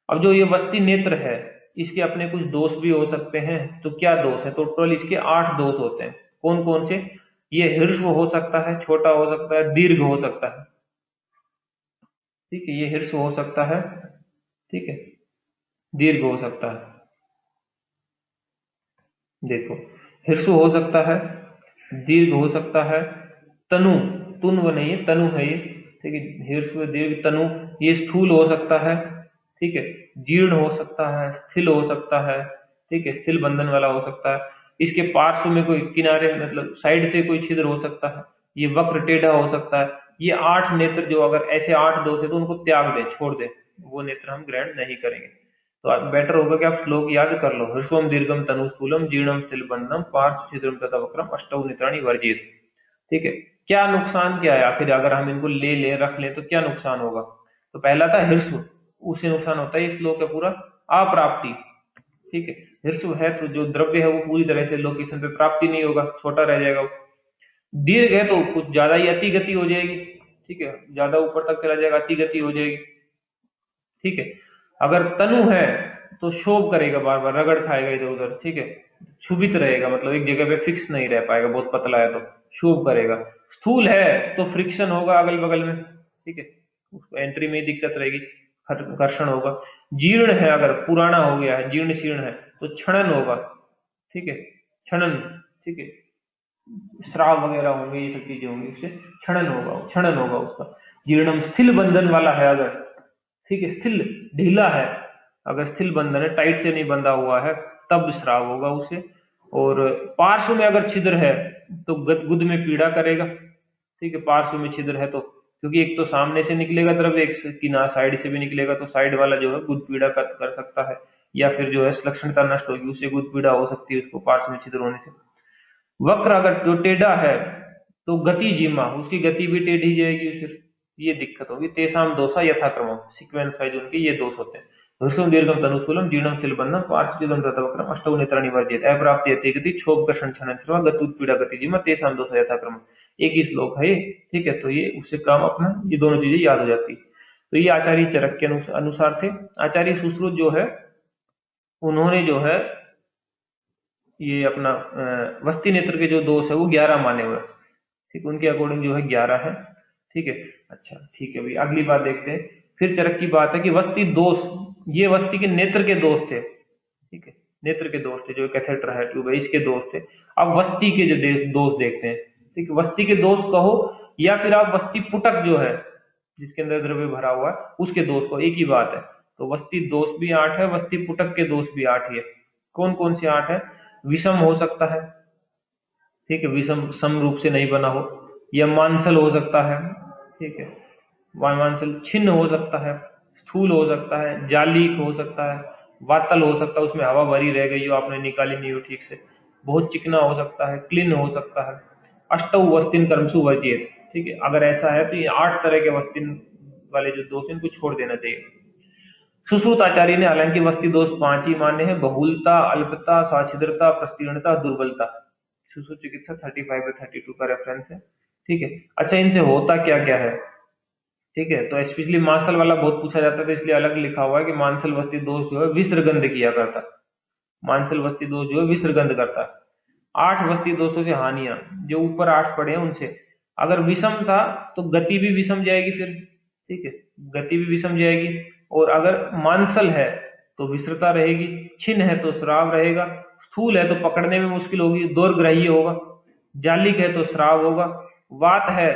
अब जो ये वस्ती नेत्र है, इसके अपने कुछ दोष भी हो सकते हैं। तो क्या दोष है, तो टोटल इसके 8 दोष होते हैं। कौन कौन से, ये ह्रस्व हो सकता है, छोटा हो सकता है, दीर्घ हो सकता है। ठीक है, ये ह्रस्व हो सकता है, ठीक है, दीर्घ हो सकता है। देखो, ह्रस्व हो सकता है, दीर्घ हो सकता है, तनु, तुन्व नहीं है, तनु है ये। ठीक है, ह्रस्व दीर्घ तनु, ये स्थूल हो सकता है। ठीक है, जीर्ण हो सकता है, स्थिल हो सकता है। ठीक है, स्थिल बंधन वाला हो सकता है। इसके पार्श्व में कोई किनारे, मतलब साइड से कोई छिद्र हो सकता है। ये वक्र टेढ़ा हो सकता है। ये 8 नेत्र जो, अगर ऐसे 8 दोष है तो उनको त्याग दें, छोड़ दें, वो नेत्र हम ग्रहण नहीं करेंगे। तो आप बेटर होगा कि आप श्लोक याद कर लो, ह्रस्वम दीर्घम तनुस्थूलम जीर्णम स्थिलबंधम पार्श्व छिद्रम तथा वक्रम अष्टौ नेत्राणि वर्जित। ठीक है, क्या नुकसान क्या है आखिर, अगर हम इनको ले रख लें तो क्या नुकसान होगा। तो पहला था ह्रस्व, उससे नुकसान होता है, इस श्लोक है पूरा अप्राप्ति। ठीक है, ह्रस्व है तो जो द्रव्य है वो पूरी तरह से लोकेशन पे प्राप्ति नहीं होगा, छोटा रह जाएगा वो। दीर्घ है तो कुछ ज्यादा ही अति गति हो जाएगी। ठीक है, ज्यादा ऊपर तक चला जाएगा, अति गति हो जाएगी। ठीक है, अगर तनु है तो शोभ करेगा, बार बार रगड़ खाएगा इधर उधर। ठीक है, क्षुभित रहेगा, मतलब एक जगह पे फिक्स नहीं रह पाएगा, बहुत पतला है तो शोभ करेगा। स्थूल है तो फ्रिक्शन होगा अगल बगल में। ठीक है, उसको एंट्री में ही दिक्कत रहेगी, घर्षण होगा। जीर्ण है, अगर पुराना हो गया है, जीर्ण शीर्ण है, तो क्षणन होगा। ठीक है, क्षणन, ठीक है, श्राव वगैरह होंगे, ये सब चीजें होंगी, उससे क्षणन होगा उसका। जीर्णम, स्थिल बंधन वाला है अगर, ठीक है, स्थिल ढीला है, अगर स्थिल बंधन है, टाइट से नहीं बंधा हुआ है, तब श्राव होगा उसे। और पार्श्व में अगर छिद्र है तो गुद में पीड़ा करेगा। ठीक है, पार्श्व में छिद्र है तो, क्योंकि एक तो सामने से निकलेगा द्रव्य, एक किनारे साइड से भी निकलेगा, तो साइड वाला जो है गुद पीड़ा कर सकता है, या फिर जो है सुलक्षणता नष्ट होगी, उससे गुद पीड़ा हो सकती है उसको, पार्श्व में छिद्र होने से। वक्र अगर जो टेढ़ा है तो गति जिमा, उसकी गति भी टेढ़ी जाएगी, फिर ये दिक्कत होगी। तेसाम दोषा यथाक्रम, सीक्वेंस वाइज उनके ये दोष होते हैं। हृस्वं दीर्घं तनुस्थूलं जीर्णं स्थिलबन्धं पार्श्वच्छेदं दत्तवक्रम् अष्टौ नेत्राणि वर्जेत अप्राप्ति अतिगति क्षोभ कर्षण छनन सर्वा गति उत्पीड़ा गति जिमा तेषां दोष यथाक्रम। एक ही श्लोक है ये, ठीक है। तो ये उससे काम अपना ये दोनों चीजें याद हो जाती। तो ये आचार्य चरक के अनुसार थे। आचार्य सुश्रुत जो है उन्होंने जो है ये अपना वस्ती नेत्र के जो दोष है वो 11 माने हुए, ठीक, उनके अकॉर्डिंग जो है 11 है, ठीक है। अच्छा ठीक है भाई, अगली बात देखते हैं। फिर चरक की बात है कि वस्ती दोष, ये वस्ती के नेत्र के दोष थे, ठीक है, नेत्र के दोष थे, जो कैथेटर है ट्यूब है इसके दोष थे। अब वस्ती के जो दोष देखते हैं, ठीक है। वस्ती के दोष कहो या फिर आप वस्ती पुटक जो है जिसके अंदर द्रव्य भरा हुआ है उसके दोष को, एक ही बात है। तो वस्ती दोष भी 8 है, वस्ती पुटक के दोष भी 8 ही है। कौन कौन से 8 है? विषम हो सकता है, ठीक है, विषम सम रूप से नहीं बना हो, या मांसल हो सकता है, ठीक है, वायुमांसल छिन्न हो सकता है, स्थूल हो सकता है, जालिक हो सकता है, वातल हो सकता है, उसमें हवा भरी रह गई हो, आपने निकाली नहीं हो ठीक से, बहुत चिकना हो सकता है, क्लीन हो सकता है। अष्टौ वस्तिन कर्मसु वर्जित, ठीक है। अगर ऐसा है तो ये 8 तरह के वस्तिन वाले जो दोष इनको छोड़ देना चाहिए। सुश्रुत आचार्य ने हालांकि वस्ती दोष 5 ही माने हैं, बहुलता, अल्पता, साछिद्रता, प्रस्तीर्णता, दुर्बलता। सुश्रुत चिकित्सा 35 और 32 का रेफरेंस है, ठीक है। अच्छा इनसे होता क्या क्या है, ठीक है। तो स्पेशली मांसल वाला बहुत पूछा जाता है, तो इसलिए अलग लिखा हुआ है कि मांसल वस्ती दोष जो है विसर्गंध किया करता है, मांसल वस्ती दोष जो है विसर्गंध करता है। 8 वस्ती दोषों से हानियां, जो ऊपर 8 पड़े हैं उनसे, अगर विषम था तो गति भी विषम जाएगी फिर, ठीक है, गति भी विषम जाएगी। और अगर मांसल है तो विसृता रहेगी, छिन्न है तो श्राव रहेगा, स्थूल है तो पकड़ने में मुश्किल होगी, दोर्ग्राह्य होगा, जालिक है तो श्राव होगा, वात है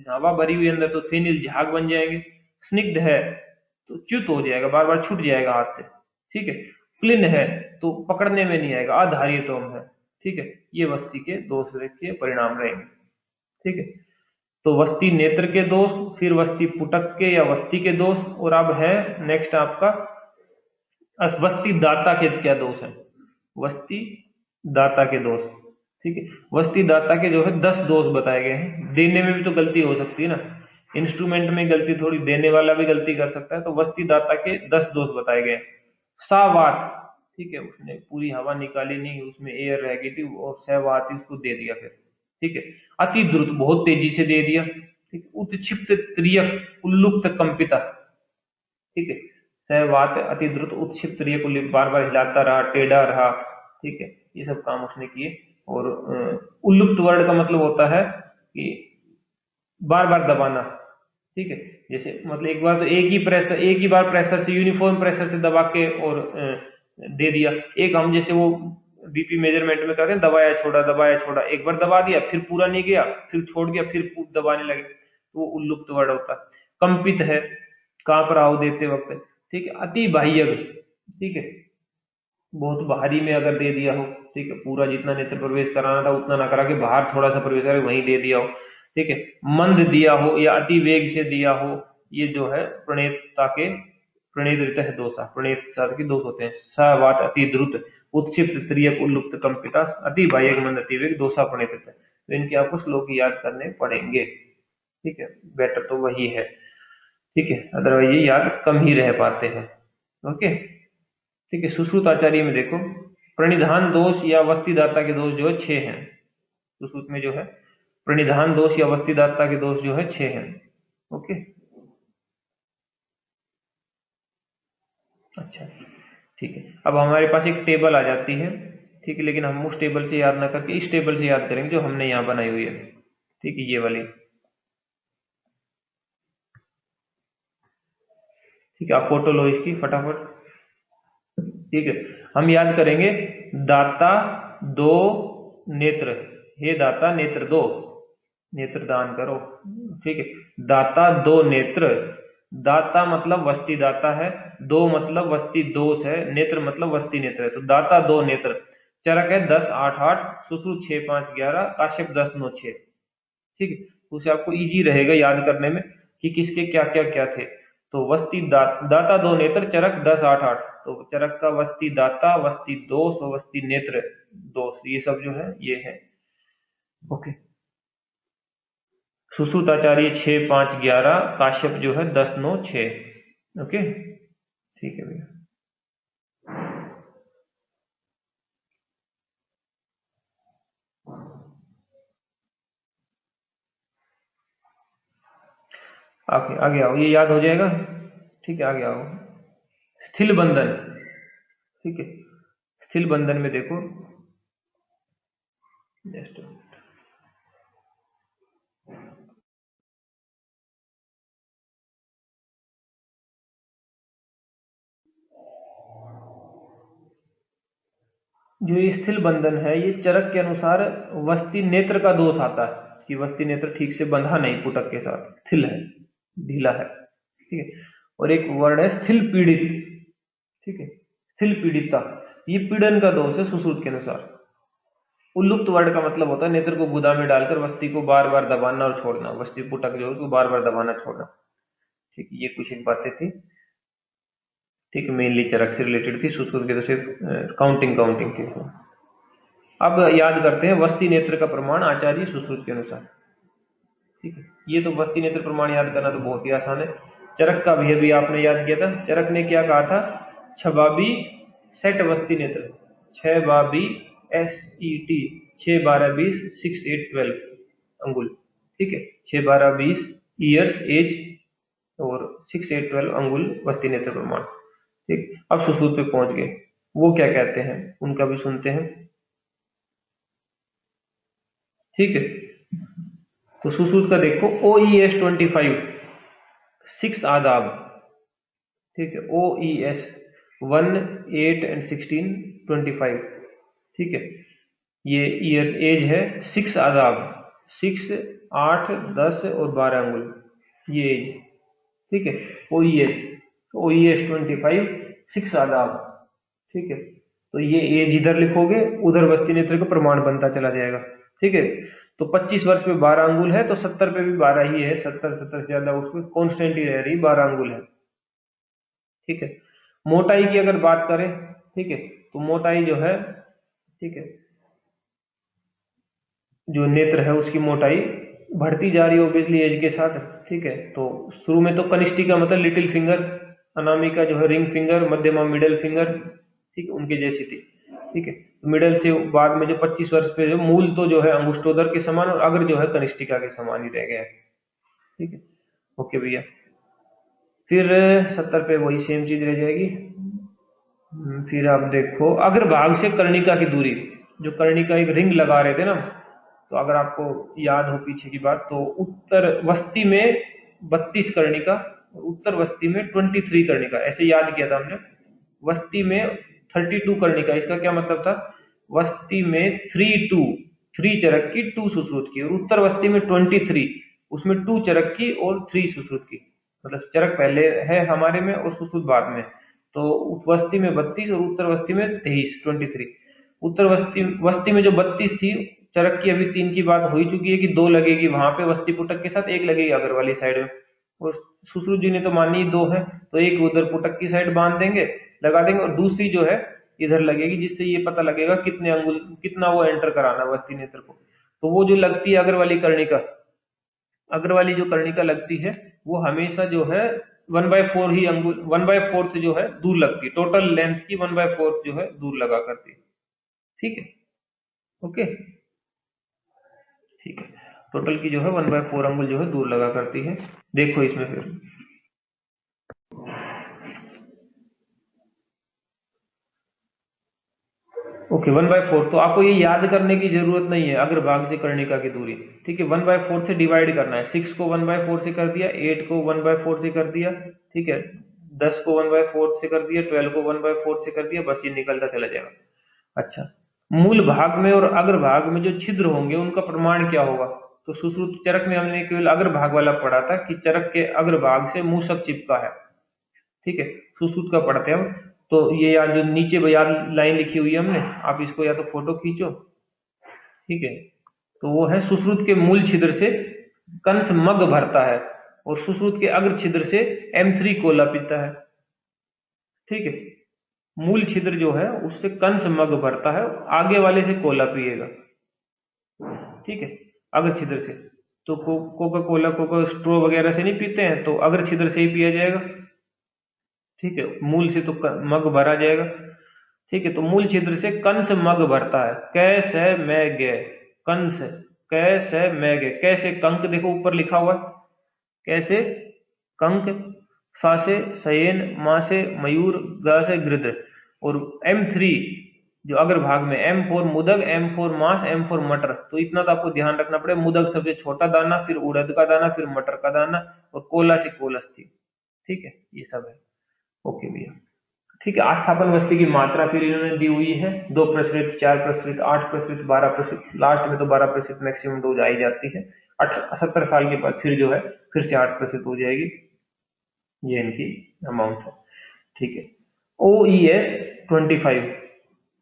हवा भरी हुई अंदर तो फेनिल झाग बन जाएंगे, स्निग्ध है तो च्युत हो जाएगा, बार बार छूट जाएगा हाथ से, ठीक है, क्लीन है तो पकड़ने में नहीं आएगा, आधारितम है, ठीक है। ये वस्ती के दोष के परिणाम रहेंगे, ठीक है। तो वस्ती नेत्र के दोष, फिर वस्ती पुटक के या वस्ती के दोष, और अब है नेक्स्ट आपका वस्ती दाता के क्या दोष है, वस्ती दाता के दोष, ठीक है। वस्ती दाता के जो है 10 दोष बताए गए हैं। देने में भी तो गलती हो सकती है ना, इंस्ट्रूमेंट में गलती थोड़ी, देने वाला भी गलती कर सकता है। तो वस्ती दाता के 10 दोष बताए गए। सावात, ठीक है, उसने पूरी हवा निकाली नहीं, उसमें एयर रह गई थी और सहवात उसको दे दिया फिर, ठीक है। अति द्रुत, बहुत तेजी से दे दिया, ठीक। उत्क्षिप्त, त्रियक, उल्लुप्त, कंपिता, ठीक है। सहवात, अति द्रुत, उत्क्षिप्त, त्रियक, बार बार हिलाता रहा, टेढ़ा रहा, ठीक है, ये सब काम उसने किए। और उल्लुप्त वर्ड का मतलब होता है कि बार बार दबाना, ठीक है। जैसे मतलब एक बार तो एक ही प्रेशर, एक ही बार प्रेशर से, यूनिफॉर्म प्रेशर से दबा के और दे दिया। एक हम जैसे वो बीपी मेजरमेंट में करते हैं, दबाया छोड़ा, एक बार दबा दिया फिर पूरा नहीं गया, फिर छोड़ गया, फिर दबाने लगे, तो वो उल्लुप्त वर्ड होता है। कंपित है, कांप रहा हो देते वक्त, ठीक है। अति बाह्य, ठीक है, बहुत भारी में अगर दे दिया हो, ठीक है, पूरा जितना नेत्र प्रवेश कराना था उतना ना करा के बाहर थोड़ा सा प्रवेश करा वहीं दे दिया हो, ठीक है। मंद दिया हो या अति वेग से दिया हो, ये जो है प्रणेतता के, प्रणेत है दोषा, प्रणेत के दोष होते हैं। सवात, अति द्रुत, उत्क्षिप्त, त्रियक, उल्लुप्त, कंपिता, अति बाह्य, मंद, अति वेग, दोषा, प्रणेत। तो इनके आपको श्लोक याद करने पड़ेंगे, ठीक है, बेटर तो वही है, ठीक है, अदरवाइज ये याद कम ही रह पाते हैं, ओके, ठीक है। सुश्रुत आचार्य में देखो, प्रणिधान दोष या वस्तिदाता के दोष जो है 6 हैं। सुश्रुत में जो है प्रणिधान दोष या वस्तिदाता के दोष जो है 6 हैं, ओके। अच्छा ठीक है, अब हमारे पास एक टेबल आ जाती है, ठीक है, लेकिन हम उस टेबल से याद ना करके इस टेबल से याद करेंगे जो हमने यहाँ बनाई हुई है, ठीक है, ये वाली, ठीक है। आप फोटो लो इसकी फटाफट, ठीक है। हम याद करेंगे, दाता दो नेत्र, हे दाता नेत्र दो, नेत्र दान करो, ठीक है। दाता दो नेत्र, दाता मतलब वस्ती दाता है, दो मतलब वस्ती दोष है, नेत्र मतलब वस्ती नेत्र है। तो दाता दो नेत्र, चरक है 10 8 8, सुश्रुत 6 5 11, काश्यप 10 9 6, ठीक है। तो उसे आपको इजी रहेगा याद करने में कि किसके क्या क्या क्या थे। तो वस्ती दाता दो नेत्र, चरक 10 8 8, तो चरक का वस्ती दाता, वस्ती दोष और वस्ती नेत्र दोष, ये सब जो है ये है, ओके। सुश्रुताचार्य 6 5 11, काश्यप जो है 10 9 6, ओके, ठीक है भैया। आगे आओ, ये याद हो जाएगा। ठीक है, आगे आओ। स्थिल बंधन, ठीक है, स्थिल बंधन में देखो, जस्ट जो ये स्थिल बंधन है, ये चरक के अनुसार वस्ती नेत्र का दोष आता है कि वस्ती नेत्र ठीक से बंधा नहीं पुटक के साथ, स्थिल है, ढीला है, ठीक है। और एक वर्ड है स्थिल पीड़ित, ठीक है, स्थिल पीड़िता, ये पीड़न का दोष है सुश्रुत के अनुसार। उल्लुप्त वर्ड का मतलब होता है नेत्र को गुदा में डालकर वस्ती को बार बार दबाना और छोड़ना, वस्ती पुटक जो है उसको बार बार दबाना छोड़ना, ठीक, ये कुछ एक बातें थी, ठीक, मेनली चरक से रिलेटेड थी, सुश्रुत के तो सिर्फ काउंटिंग की। अब याद करते हैं वस्ती नेत्र का प्रमाण आचार्य सुश्रुत के अनुसार, ठीक है। ये तो वस्ती नेत्र प्रमाण याद करना तो बहुत ही आसान है। चरक का भी अभी आपने याद किया था, चरक ने क्या कहा था, छबाबी सेट वस्ती नेत्र, 6 SET, 6 12 20 6 8 12 अंगुल, ठीक है, 6 12 20 ईयर्स एज और 6 8 12 अंगुल वस्ती नेत्र प्रमाण, ठीक। अब सुश्रुत पे पहुंच गए, वो क्या कहते हैं उनका भी सुनते हैं, ठीक है। तो सुश्रुत का देखो OES 25 6 आदाब, ठीक है, OES 1 8 एंड 16 25, ठीक है। ये ईयर एज है 6 आदाब, 6 8 10 और 12 अंगुल, ये एज, ठीक है। OES 25 6 आदाब, ठीक है। तो ये एज इधर लिखोगे, उधर वस्ती नेत्र का प्रमाण बनता चला जाएगा, ठीक है। तो 25 वर्ष पे 12 अंगुल है, तो 70 पे भी 12 ही है, 70 से ज्यादा उसमें कांस्टेंट ही रह रही, 12 अंगुल है, ठीक है। मोटाई की अगर बात करें, ठीक है, तो मोटाई जो है, ठीक है, जो नेत्र है उसकी मोटाई बढ़ती जा रही है ओब्वियसली एज के साथ, ठीक है। तो शुरू में तो कनिष्ठिका मतलब लिटिल फिंगर, अनामिका जो है रिंग फिंगर, मध्यमा मिडल फिंगर, ठीक है, उनके जैसी थी, ठीक है। तो मिडल से बाद में जो 25 वर्ष पे जो मूल तो जो है अंगुष्ठोदर के समान और अग्र जो है कनिष्ठिका के समान ही रह गया है, ठीक है। ओके भैया, फिर 70 पे वही सेम चीज रह जाएगी। फिर आप देखो अग्रभाग से कर्णिका की दूरी, जो कर्णिका एक रिंग लगा रहे थे ना, तो अगर आपको याद हो पीछे की बात, तो उत्तर वस्ती में 32 कर्णिका और उत्तर वस्ती में 23 कर्णिका, ऐसे याद किया था हमने। वस्ती में 32 कर्णिका, इसका क्या मतलब था, वस्ती में 3 चरक की 2 सुश्रुत की, और उत्तर वस्ती में 23, उसमें 2 चरक की और 3 सुश्रुत की, मतलब चरक पहले है हमारे में और सुश्रुत बाद में। तो वस्ती में 32 और उत्तर वस्ती में 23। उत्तर वस्ती में जो 32 थी, चरक की अभी 3 की बात हो ही चुकी है कि 2 लगेगी वहां पे वस्ती पुटक के साथ, 1 लगेगी अगर वाली साइड में, और सुश्रुत जी ने तो मानी 2 है, तो एक उधर पुटक की साइड बांध देंगे, लगा देंगे, और दूसरी जो है इधर लगेगी, जिससे ये पता लगेगा कितने अंगुल, कितना वो एंटर कराना वस्ती नेत्र को। तो वो जो लगती है अगर वाली कर्णिका, अग्र वाली जो कर्णिका लगती है, वो हमेशा जो है 1/4 ही अंगुल, 1/4 जो है दूर लगती है, टोटल लेंथ की 1/4 जो है दूर लगा करती है, ठीक है। ओके, ठीक है, टोटल की जो है 1/4 अंगुल जो है दूर लगा करती है। देखो इसमें फिर ओके 1/4, तो आपको ये याद करने की जरूरत नहीं है अग्रभाग से कर्णिका की दूरी, ठीक है। 1/4 से डिवाइड करना है, 6 को 1/4 से कर दिया, 8 को 1/4 से कर दिया, ठीक है, 10 को 1/4 से कर दिया, 12 को 1/4 से कर दिया, बस ये निकलता चला जाएगा। अच्छा, मूल भाग में और अग्रभाग में जो छिद्र होंगे उनका प्रमाण क्या होगा, तो सुश्रुत चरक में हमने केवल अग्रभाग वाला पढ़ा था कि चरक के अग्रभाग से मूसक चिपका है, ठीक है। सुश्रुत का पढ़ते हैं हम, तो ये यार जो नीचे याद लाइन लिखी हुई है हमने, आप इसको या तो फोटो खींचो, ठीक है। तो वो है सुश्रुत के मूल छिद्र से कंस मग भरता है, और सुश्रुत के अग्र छिद्र से M3 कोला पीता है, ठीक है। मूल छिद्र जो है उससे कंस मग भरता है, आगे वाले से कोला पिएगा, ठीक है, अग्र छिद्र से। तो कोका कोला कोका स्ट्रो वगैरह से नहीं पीते हैं, तो अग्र छिद्र से ही पिया जाएगा, ठीक है। मूल से तो मग भरा जाएगा, ठीक है। तो मूल छिद्र से कंस मग भरता है, कैसे मैं गे, कंस कैसे मैं गे, कैसे कंक देखो ऊपर लिखा हुआ, कैसे कंक, सा से शयन, मा से मयूर, ग से गृध्र। और M3 जो अग्र भाग में, M4 मुदग, M4 मास, M4 मटर। तो इतना तो आपको ध्यान रखना पड़ेगा, मुदग सबसे छोटा दाना, फिर उड़द का दाना, फिर मटर का दाना, और कोला से कोलस्थी। ठीक है, ये सब है। ओके भैया, ठीक है। आस्थापन वस्ती की मात्रा फिर इन्होंने दी हुई है, 2%, 4%, 8%, 12%, लास्ट में तो 12% मैक्सिमम डोज आई जाती है। 70 साल के बाद फिर जो है फिर से 8% हो जाएगी, ये इनकी अमाउंट है। ठीक है, OES 25।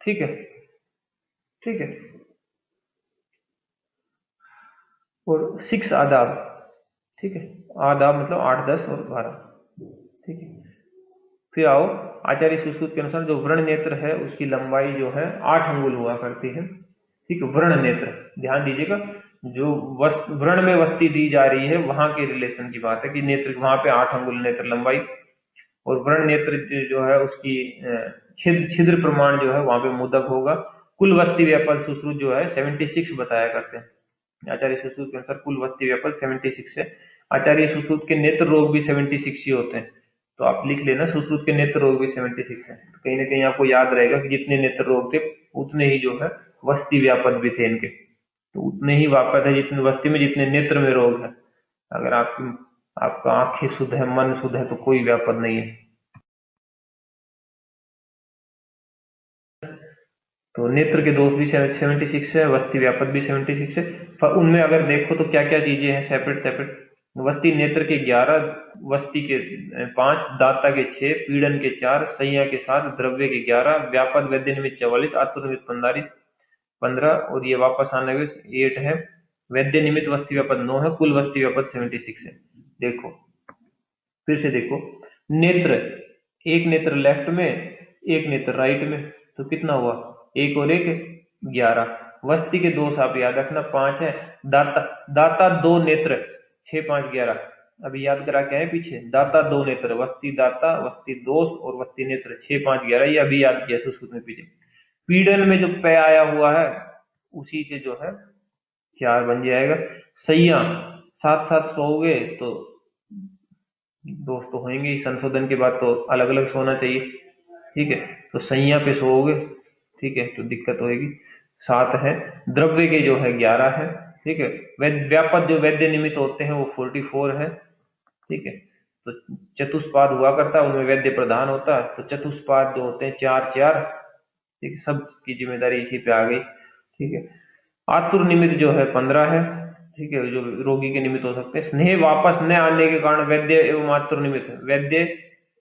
ठीक है, ठीक है। और 6 आदाब। ठीक है, आदाब मतलब 8, 10 और 12। ठीक है, फिर आओ, आचार्य सुश्रुत के अनुसार जो व्रण नेत्र है उसकी लंबाई जो है 8 अंगुल हुआ करती है। ठीक है, व्रण नेत्र, ध्यान दीजिएगा, जो व्रण में वस्ती दी जा रही है वहां के रिलेशन की बात है कि नेत्र वहां पे 8 अंगुल नेत्र लंबाई, और व्रण नेत्र जो है उसकी छिद्र प्रमाण जो है वहां पे मुदक होगा। कुल वस्ती व्यापक सुश्रुत जो है 76 बताया करते हैं आचार्य सुश्रुत के अनुसार, कुल वस्ती व्यापक 76 है। आचार्य सुश्रुत के नेत्र रोग भी 76 ही होते हैं, तो आप लिख लेना सुश्रुत के नेत्र रोग भी 76 है। तो कहीं ना कहीं आपको याद रहेगा कि जितने नेत्र रोग थे उतने ही जो है वस्ती व्यापक भी थे इनके, तो उतने ही व्यापक है जितने वस्ती में जितने नेत्र में रोग है। अगर आपका आंखें शुद्ध है, मन शुद्ध है, तो कोई व्यापक नहीं है। तो नेत्र के दोष भी 76 है, वस्ती व्यापक भी 76 है। पर उनमें अगर देखो तो क्या क्या चीजें हैं सेपरेट सेपरेट। वस्ती नेत्र के 11, वस्ती के 5, दाता के 6, पीड़न के 4, सैया के 7, द्रव्य के 11, व्यापक वैद्य निमित्त 44, आत्मनिमित्त 15, और ये वापस आने में 8 है। वैद्य निमित्त वस्ती व्यापक 9 है, कुल वस्ती व्यापक 76 है। देखो, फिर से देखो, नेत्र, एक नेत्र लेफ्ट में, एक नेत्र राइट में, तो कितना हुआ, 1 और 1 11। वस्ती के दोष आप याद रखना 5 है। दाता, दाता 2 नेत्र, 6, 5, 11। अभी याद करा क्या है पीछे, दाता 2 नेत्र, वस्ती दाता, वस्ती दोष और वस्ती नेत्र, 6, 5, 11, ये अभी याद किया सुश्रुत में पीछे। पीड़न में जो पे आया हुआ है उसी से जो है 4 बन जाएगा। सैया, साथ साथ सोओगे तो दोष तो होंगे ही, संशोधन के बाद तो अलग अलग सोना चाहिए। ठीक है, तो सैया पे सोओगे, ठीक है, तो दिक्कत होगी। 7 है। द्रव्य के जो है 11 है। ठीक है, व्यापक जो वैद्य निमित्त होते हैं वो 44 है। ठीक है, तो चतुष्पाद हुआ करता है, उनमें वैद्य प्रधान होता है, तो चतुष्पाद जो होते हैं 4, 4। ठीक है, सबकी जिम्मेदारी इसी पे आ गई। ठीक है, आतुर निमित्त जो है 15 है। ठीक है, जो रोगी के निमित्त हो सकते हैं। स्नेह वापस न आने के कारण वैद्य एवं आतुर निमित्त, वैद्य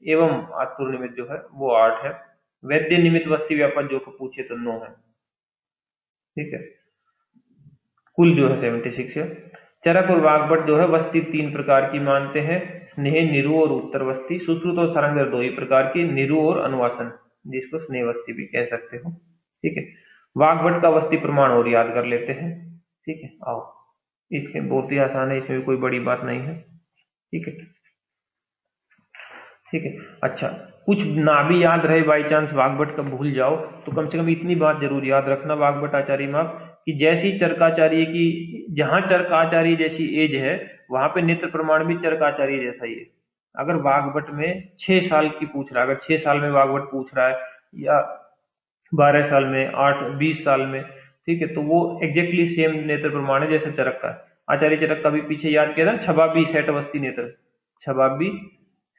एवं आतुर निमित्त जो है वो 8 है। वैद्य निमित्त वस्ती व्यापक जो पूछे तो 9 है। ठीक है, कुल जो है 76 है। चरक और वाग्भट जो है वस्ती 3 प्रकार की मानते हैं, स्नेह, निरु और उत्तर वस्ती। सुश्रुत और सारंग 2 ही प्रकार की, निरु और अनुवासन, जिसको स्नेह वस्ती भी कह सकते हो। ठीक है, वाग्भट का वस्ती प्रमाण और याद कर लेते हैं। ठीक है, आओ, इसके बहुत ही आसान है, इसमें भी कोई बड़ी बात नहीं है। ठीक है, ठीक है। अच्छा, कुछ ना भी याद रहे बाई चांस वाग्भट का भूल जाओ तो कम से कम इतनी बात जरूर याद रखना वाग्भट आचार्य में कि जैसी चरकाचार्य की, जहां चरकाचार्य जैसी एज है वहां पे नेत्र प्रमाण भी चरकाचार्य जैसा ही है। अगर वाग्भट में 6 साल की पूछ रहा है, अगर 6 साल में वाग्भट पूछ रहा है, या 12 साल में, 8, 20 साल में, ठीक है, तो वो एग्जैक्टली सेम नेत्र प्रमाण है जैसे चरक का। आचार्य चरक का भी पीछे याद किया था, छबाबी सेठ वस्ती नेत्र, छबाबी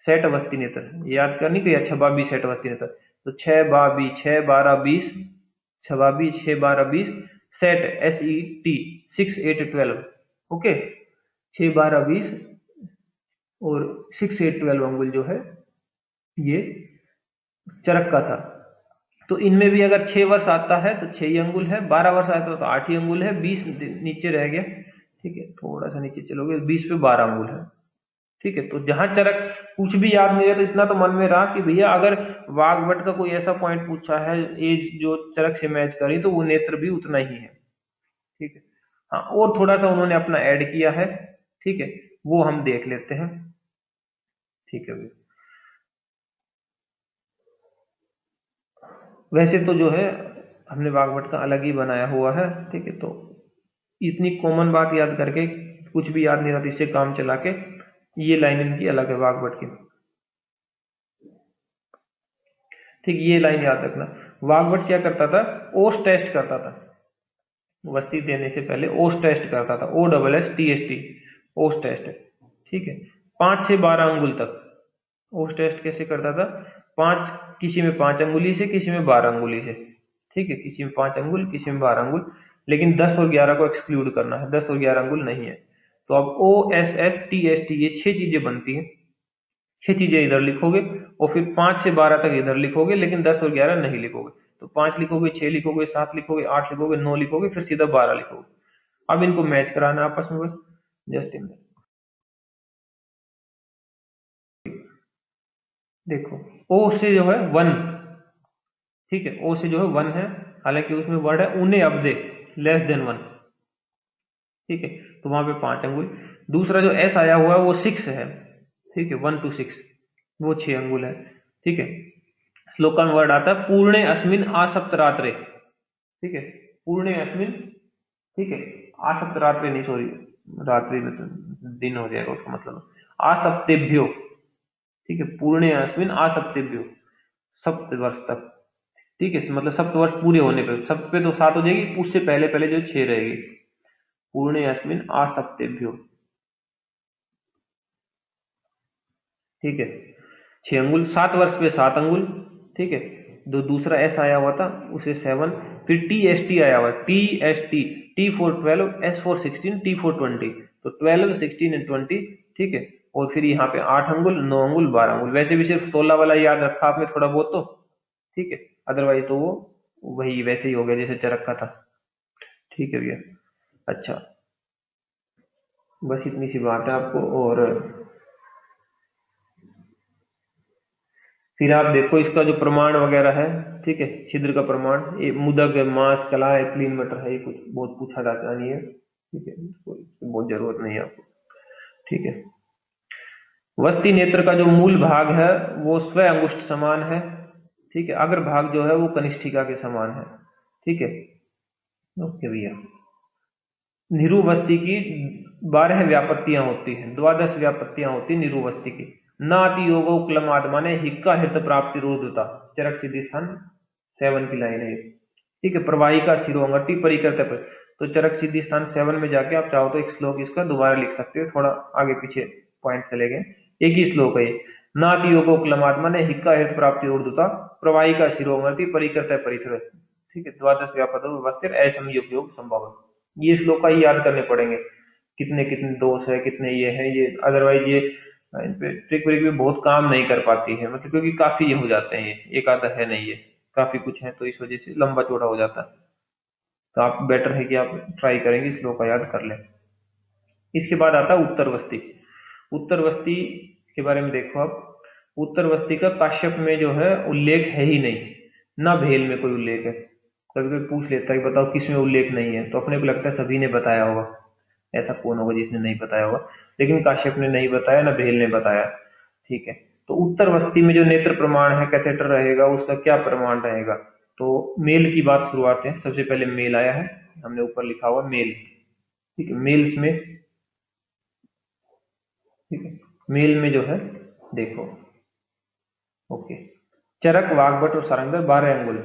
सेठ वस्ती नेत्र याद करनी कि छबाबी सेठ वस्ती नेत्र। तो 6 बाबी 6 12 20, छबाबी 6 12 20, सेट SET 6 8 12। ओके, 6 12 20 और 6 8 12 अंगुल जो है ये चरक का था। तो इनमें भी अगर 6 वर्ष आता है तो 6 ही अंगुल है, 12 वर्ष आता है तो 8 ही अंगुल है, 20 नीचे रह गया। ठीक है, थोड़ा सा नीचे चलोगे, 20 पे 12 अंगुल है। ठीक है, तो जहां चरक कुछ भी याद नहीं है तो इतना तो मन में रहा कि भैया अगर वाग्भट का कोई ऐसा पॉइंट पूछा है एज जो चरक से मैच करी तो वो नेत्र भी उतना ही है। ठीक है, हाँ, और थोड़ा सा उन्होंने अपना ऐड किया है। ठीक है, वो हम देख लेते हैं। ठीक है भैया, वैसे तो जो है हमने वाग्भट का अलग ही बनाया हुआ है। ठीक है, तो इतनी कॉमन बात याद करके कुछ भी याद नहीं रहती, इससे काम चला के ये लाइन इनकी अलग है वाग्भट की। ठीक, ये लाइन याद रखना। वाग्भट क्या करता था, ओस टेस्ट करता था, वस्ती देने से पहले ओस टेस्ट करता था, OSSTST, ओस टेस्ट। ठीक है, 5 से 12 अंगुल तक ओस टेस्ट कैसे करता था, पांच, किसी में 5 अंगुली से, किसी में 12 अंगुली से। ठीक है, किसी में 5 अंगुल, किसी में 12 अंगुल, लेकिन 10 और 11 को एक्सक्लूड करना है, 10 और 11 अंगुल नहीं है। तो अब OSSTST ये 6 चीजें बनती हैं, 6 चीजें इधर लिखोगे और फिर 5 से 12 तक इधर लिखोगे, लेकिन 10 और 11 नहीं लिखोगे। तो 5 लिखोगे, 6 लिखोगे, 7 लिखोगे, 8 लिखोगे, 9 लिखोगे, फिर सीधा 12 लिखोगे। अब इनको मैच कराना है आपस में बस, जस्ट इन। देखो, ओ से जो है 1, ठीक है, ओ से जो है 1 है, हालांकि उसमें वर्ड है ऊने अब दे, <1 ठीक है, तो वहां पे 5 अंगुल। दूसरा जो एस आया हुआ है वो 6 है, ठीक है, 1 to 6, वो 6 अंगुल है। ठीक है, श्लोका में वर्ड आता है पूर्णे अस्मिन आसप्तरात्रे, ठीक है, पूर्णे अस्मिन, ठीक है, आसप्तरात्रे नहीं, सॉरी, रात्रि में तो दिन हो जाएगा उसका मतलब, आसप्तेभ्यो, ठीक है, पूर्णे अस्मिन आसप्तेभ्यो, 7 वर्ष तक। ठीक है, मतलब 7 वर्ष पूरे होने पे, 7 पे तो 7 हो जाएगी, उससे पहले पहले जो 6 रहेगी, पूर्णे अस्मिन आसप्तेभ्यो। ठीक है, 6 अंगुल, 7 वर्ष पे 7 अंगुल। ठीक है, जो दूसरा एस आया हुआ था उसे 7, फिर TST आया हुआ, TST, T for 12, S for 16, T for 20, तो 12, 16 एंड 20। ठीक है, और फिर यहाँ पे 8 अंगुल, 9 अंगुल, 12 अंगुल, वैसे भी सिर्फ 16 वाला याद रखा आपने थोड़ा बहुत तो, ठीक है, अदरवाइज तो वो वही वैसे ही हो गया जैसे चरक का था। ठीक है भैया, अच्छा, बस इतनी सी बात है आपको। और फिर आप देखो इसका जो प्रमाण वगैरह है, ठीक है, छिद्र का प्रमाण, ये मुदक है, मास, कला है, क्लीन मटर है, ये कुछ बहुत पूछा जाता नहीं है, ठीक है, इसको बहुत जरूरत नहीं है आपको। ठीक है, वस्ती नेत्र का जो मूल भाग है वो स्व अंगुष्ठ समान है, ठीक है, अग्र भाग जो है वो कनिष्ठिका के समान है। ठीक है, ओके भैया। निरुवस्ती की 12 व्यापत्तियां होती हैं, 12 व्यापत्तियां होती हैं निरुवस्ती की। नाति योगो क्लम आत्मा ने हिक्का हित प्राप्ति रोधता, चरक सिद्धि स्थान 7 की लाइन है ये। ठीक है, प्रवाहिका शिरोंगति परिकृत पर, तो चरक सिद्धि स्थान 7 में जाके आप चाहो तो एक श्लोक इसका दोबारा लिख सकते हो, थोड़ा आगे पीछे पॉइंट चले गए, एक ही श्लोक है ये। नाति योगो क्लमात्मा ने हिक्का हित प्राप्ति ऊर्धता, प्रवाहिका शिरोंगति परिकृत परिसर। ठीक है, 12 व्यापक व्यवस्थित ऐसम योग संभव है। ये श्लोक का ही याद करने पड़ेंगे, कितने कितने दोष है, कितने ये है, ये अदरवाइज ये इन पे ट्रिक व्रिक भी बहुत काम नहीं कर पाती है, मतलब क्योंकि काफी ये हो जाते हैं, ये एक आधा है नहीं, ये काफी कुछ है, तो इस वजह से लंबा चौड़ा हो जाता है। तो आप बेटर है कि आप ट्राई करेंगे श्लोक का याद कर लें। इसके बाद आता है उत्तर वस्ती। उत्तर वस्ती के बारे में देखो आप, उत्तर वस्ती का काश्यप में जो है उल्लेख है ही नहीं, ना भेल में कोई उल्लेख है। कभी कोई पूछ लेता है कि बताओ किसमें उल्लेख नहीं है, तो अपने को लगता है सभी ने बताया होगा, ऐसा कौन होगा जिसने नहीं बताया होगा, लेकिन काश्यप ने नहीं बताया, ना भेल ने बताया। ठीक है, तो उत्तर वस्ती में जो नेत्र प्रमाण है, कैथेटर रहेगा, उसका क्या प्रमाण रहेगा, तो मेल की बात शुरुआत है, सबसे पहले मेल आया है, हमने ऊपर लिखा हुआ मेल। ठीक है, मेल्स में, ठीक है, मेल में जो है देखो, ओके, चरक, वाग्भट और सारंगर 12 अंगुल।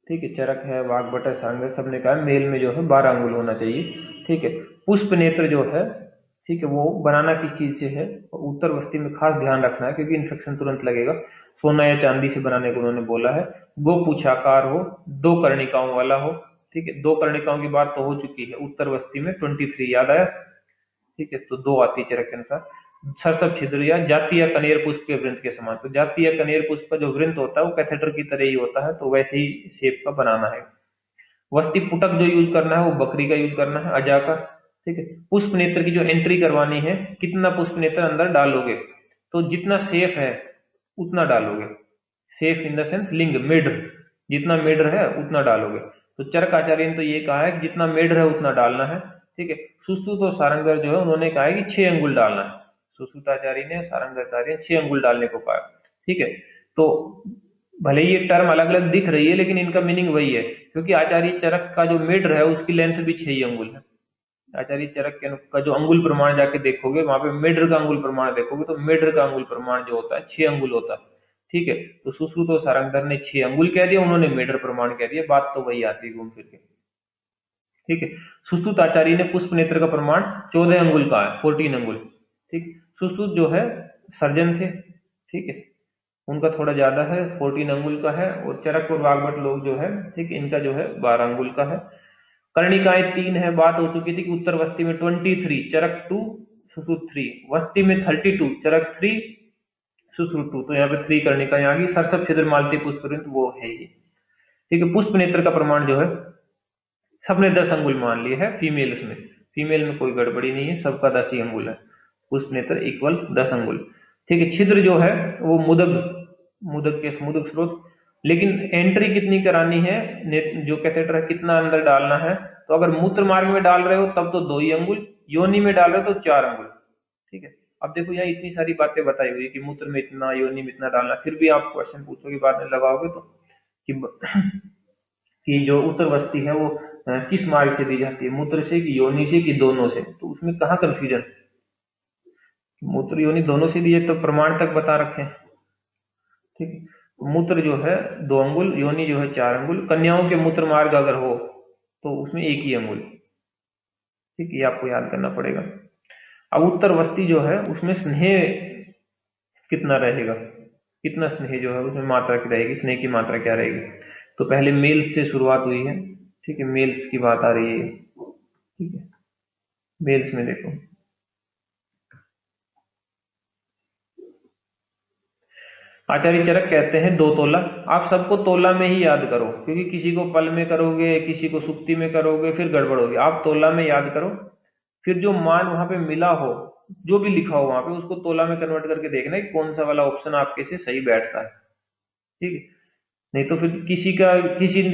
ठीक है, चरक है, वाग्भट है, सारंगर, सबने कहा मेल में जो है 12 अंगुल होना चाहिए। ठीक है, पुष्प नेत्र जो है, ठीक है, वो बनाना किस चीज से है, और उत्तर वस्ती में खास ध्यान रखना है क्योंकि इन्फेक्शन तुरंत लगेगा। सोना या चांदी से बनाने को उन्होंने बोला है। गो पूछाकार हो, 2 कर्णिकाओं वाला हो। ठीक है, 2 कर्णिकाओं की बात तो हो चुकी है उत्तर वस्ती में, 23 याद आया। ठीक है, तो 2 आती है चरक के अनुसार। सरसप छिद्र या जाति या कनेर पुष्प के वृंत के समान, तो जाति या कनेर पुष्प का जो वृंत होता है वो कैथेटर की तरह ही होता है, तो वैसे ही शेप का बनाना है। वस्ती पुटक जो यूज करना है वो बकरी का यूज करना है, अजा का। ठीक है, पुष्प नेत्र की जो एंट्री करवानी है, कितना पुष्प नेत्र अंदर डालोगे, तो जितना सेफ है उतना डालोगे। सेफ इन द सेंस लिंग, मेढ्र, जितना मेढ्र है उतना डालोगे। तो चरक आचार्य ने तो ये कहा है कि जितना मेढ्र है उतना डालना है। ठीक है, सुश्रुत और सारंगर जो है उन्होंने कहा है कि 6 अंगुल डालना है। सुश्रुताचार्य ने, सारंगाचार्य ने 6 अंगुल डालने को कहा। ठीक है, तो भले ही ये टर्म अलग अलग दिख रही है लेकिन इनका मीनिंग वही है, क्योंकि आचार्य चरक का जो मेढ्र है उसकी लेंथ भी 6 अंगुल है। आचार्य चरक के का जो अंगुल प्रमाण जाके देखोगे, वहां पे मेढर का अंगुल प्रमाण देखोगे तो मेढर का अंगुल प्रमाण जो होता है 6 अंगुल होता है। ठीक है, तो सुश्रुत और सारंगधर ने 6 अंगुल कह दिया, उन्होंने मेढर प्रमाण कह दिया, बात तो वही आती है घूम फिर के। ठीक है, सुश्रुत आचार्य ने पुष्प नेत्र का प्रमाण 14 अंगुल का है, 14 अंगुल। ठीक, सुश्रुत जो है सर्जन थे, ठीक है, उनका थोड़ा ज्यादा है, 14 अंगुल का है, और चरक और वाग्भट लोग जो है, ठीक, इनका जो है 12 अंगुल का है। कर्णिकाएं 3 है, बात हो चुकी थी कि उत्तर वस्ती में 23, चरक 2, सुश्रुत 3, वस्ती में 32, चरक 3, सुश्रुत 2, तो यहाँ पे 3 कर्णिकाएं आ गई। सरसप छिद्र मालती पुष्प वो है ही। ठीक है, पुष्प नेत्र का प्रमाण जो है सबने 10 अंगुल मान लिए है फीमेल्स में, फीमेल में कोई गड़बड़ी नहीं है, सबका 10 ही अंगुल है, पुष्प नेत्र इक्वल 10 अंगुल। ठीक है, छिद्र जो है वो मुदग, मुदक स्रोत, लेकिन एंट्री कितनी करानी है, जो कैथेटर है कितना अंदर डालना है, तो अगर मूत्र मार्ग में डाल रहे हो तब तो 2 ही अंगुल, योनि में डाल रहे हो तो 4 अंगुल। ठीक है, अब देखो यहाँ इतनी सारी बातें बताई हुई है कि मूत्र में इतना, योनि में इतना डालना, फिर भी आप क्वेश्चन पूछोगे बाद में लगाओगे तो कि जो उत्तर वस्ती है वो किस मार्ग से दी जाती है, मूत्र से कि योनि से कि दोनों से, तो उसमें कहाँ कंफ्यूजन, मूत्र योनि दोनों से दिए तो प्रमाण तक बता रखे हैं। ठीक है, मूत्र जो है 2 अंगुल, योनि जो है 4 अंगुल, कन्याओं के मूत्र मार्ग अगर हो तो उसमें 1 ही अंगुल। ठीक है, ये आपको याद करना पड़ेगा। अब उत्तर वस्ती जो है उसमें स्नेह कितना रहेगा, कितना स्नेह जो है उसमें मात्रा की रहेगी, स्नेह की मात्रा क्या रहेगी, तो पहले मेल्स से शुरुआत हुई है। ठीक है, मेल्स की बात आ रही है। ठीक है, मेल्स में देखो, आचार्य चरक कहते हैं 2 तोला, आप सबको तोला में ही याद करो, क्योंकि किसी को पल में करोगे, किसी को सुक्ति में करोगे, फिर गड़बड़ होगी, आप तोला में याद करो। फिर जो मान वहां पे मिला हो, जो भी लिखा हो वहां पे, उसको तोला में कन्वर्ट करके देखना है कौन सा वाला ऑप्शन आपके से सही बैठता है। ठीक है, नहीं तो फिर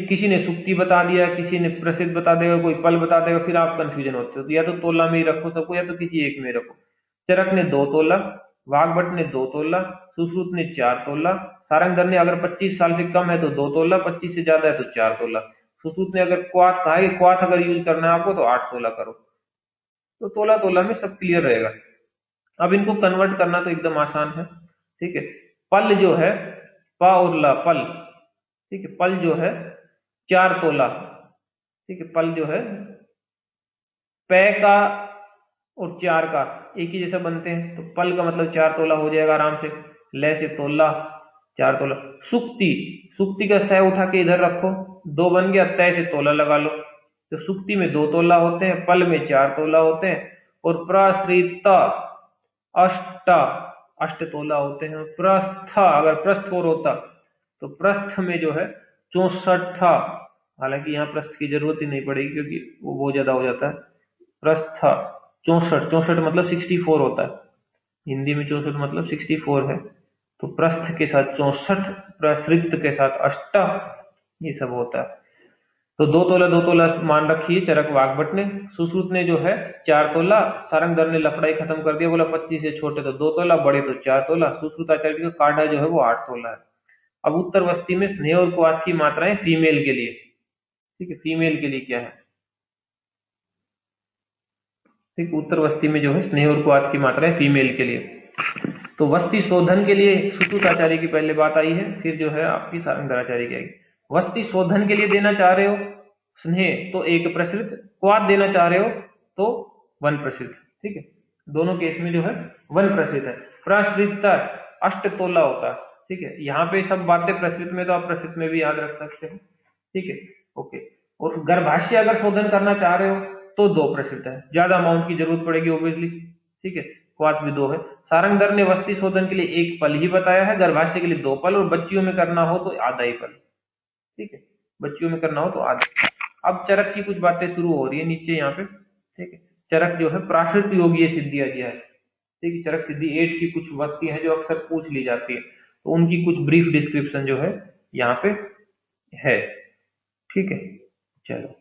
किसी ने सुक्ति बता दिया, किसी ने प्रसिद्ध बता देगा, कोई पल बता देगा, फिर आप कंफ्यूजन होते हो, तो या तो तोला में ही रखो सबको, या तो किसी एक में रखो। चरक ने 2 तोला, वाग्भट ने 2 तोला, सुश्रुत ने 4 तोला, सारंगधर ने अगर 25 साल से कम है तो 2 तोला, 25 से ज्यादा है तो 4 तोला, सुश्रुत ने अगर क्वाथ कहा है, क्वाथ अगर यूज करना है आपको तो 8 तोला करो, तो तोला तोला में सब क्लियर रहेगा। अब इनको कन्वर्ट करना तो एकदम आसान है। ठीक है, पल जो है, प और ला, पल, ठीक है, पल जो है 4 तोला। ठीक है, पल जो है पै का और 4 का एक ही जैसा बनते हैं, तो पल का मतलब 4 तोला हो जाएगा आराम से, ले से तोला, 4 तोला। सुक्ति, सुक्ति का सह उठा के इधर रखो, 2 बन गया, तय से तोला लगा लो, तो सुक्ति में 2 तोला होते हैं, पल में 4 तोला होते हैं, और प्रसृत अष्ट, अष्ट तोला होते हैं। प्रस्थ, अगर प्रस्थ और होता तो प्रस्थ में जो है 64, हालांकि यहाँ प्रस्थ की जरूरत ही नहीं पड़ेगी क्योंकि वो बहुत ज्यादा हो जाता है। प्रस्थ 64, 64 मतलब 64 होता है, हिंदी में 64 मतलब 64 है, तो प्रस्थ के साथ 64, प्रसृत के साथ अष्ट, ये सब होता है। तो 2 तोला 2 तोला मान रखिए चरक वाग्भट ने, सुश्रुत ने जो है 4 तोला, सारंगधर ने लफड़ाई खत्म कर दिया, बोला 25 से छोटे तो 2 तोला, बड़े तो 4 तोला, सुश्रुत आचार्य का काढ़ा जो है वो 8 तोला है। अब उत्तर वस्ती में स्नेह और क्वाथ की मात्राएं फीमेल के लिए, ठीक है, फीमेल के लिए क्या है, ठीक, उत्तर वस्ती में जो है स्नेह और क्वाथ की मात्राएं फीमेल के लिए। तो वस्ती शोधन के लिए सुश्रुत आचार्य की पहले बात आई है, फिर जो है आपकी सारंगधर आचार्य की आएगी। वस्ती शोधन के लिए देना चाह रहे हो स्नेह तो 1 प्रसृत, क्वाथ देना चाह रहे हो तो 1 प्रसृत। ठीक है, दोनों केस में जो है 1 प्रसृत है। प्रसृत अष्ट तोला होता है। ठीक है, यहाँ पे सब बातें प्रसृत में तो आप प्रसृत में भी याद रख सकते हो। ठीक है, ओके। और गर्भाशय अगर शोधन करना चाह रहे हो तो 2 प्रसृत है, ज्यादा अमाउंट की जरूरत पड़ेगी ओबियसली। ठीक है, क्वाथ भी 2 है। सारंगधर ने वस्ती शोधन के लिए 1 पल ही बताया है, गर्भाशय के लिए 2 पल, और बच्चियों में करना हो तो आधा ही पल। ठीक है, बच्चियों में करना हो तो आधा। अब चरक की कुछ बातें शुरू हो रही है नीचे यहाँ पे। ठीक है, चरक जो है प्राश्रित योगीय सिद्धियां दिया है। ठीक है, चरक सिद्धि 8 की कुछ वस्ती है जो अक्सर पूछ ली जाती है, तो उनकी कुछ ब्रीफ डिस्क्रिप्शन जो है यहाँ पे है। ठीक है, चलो।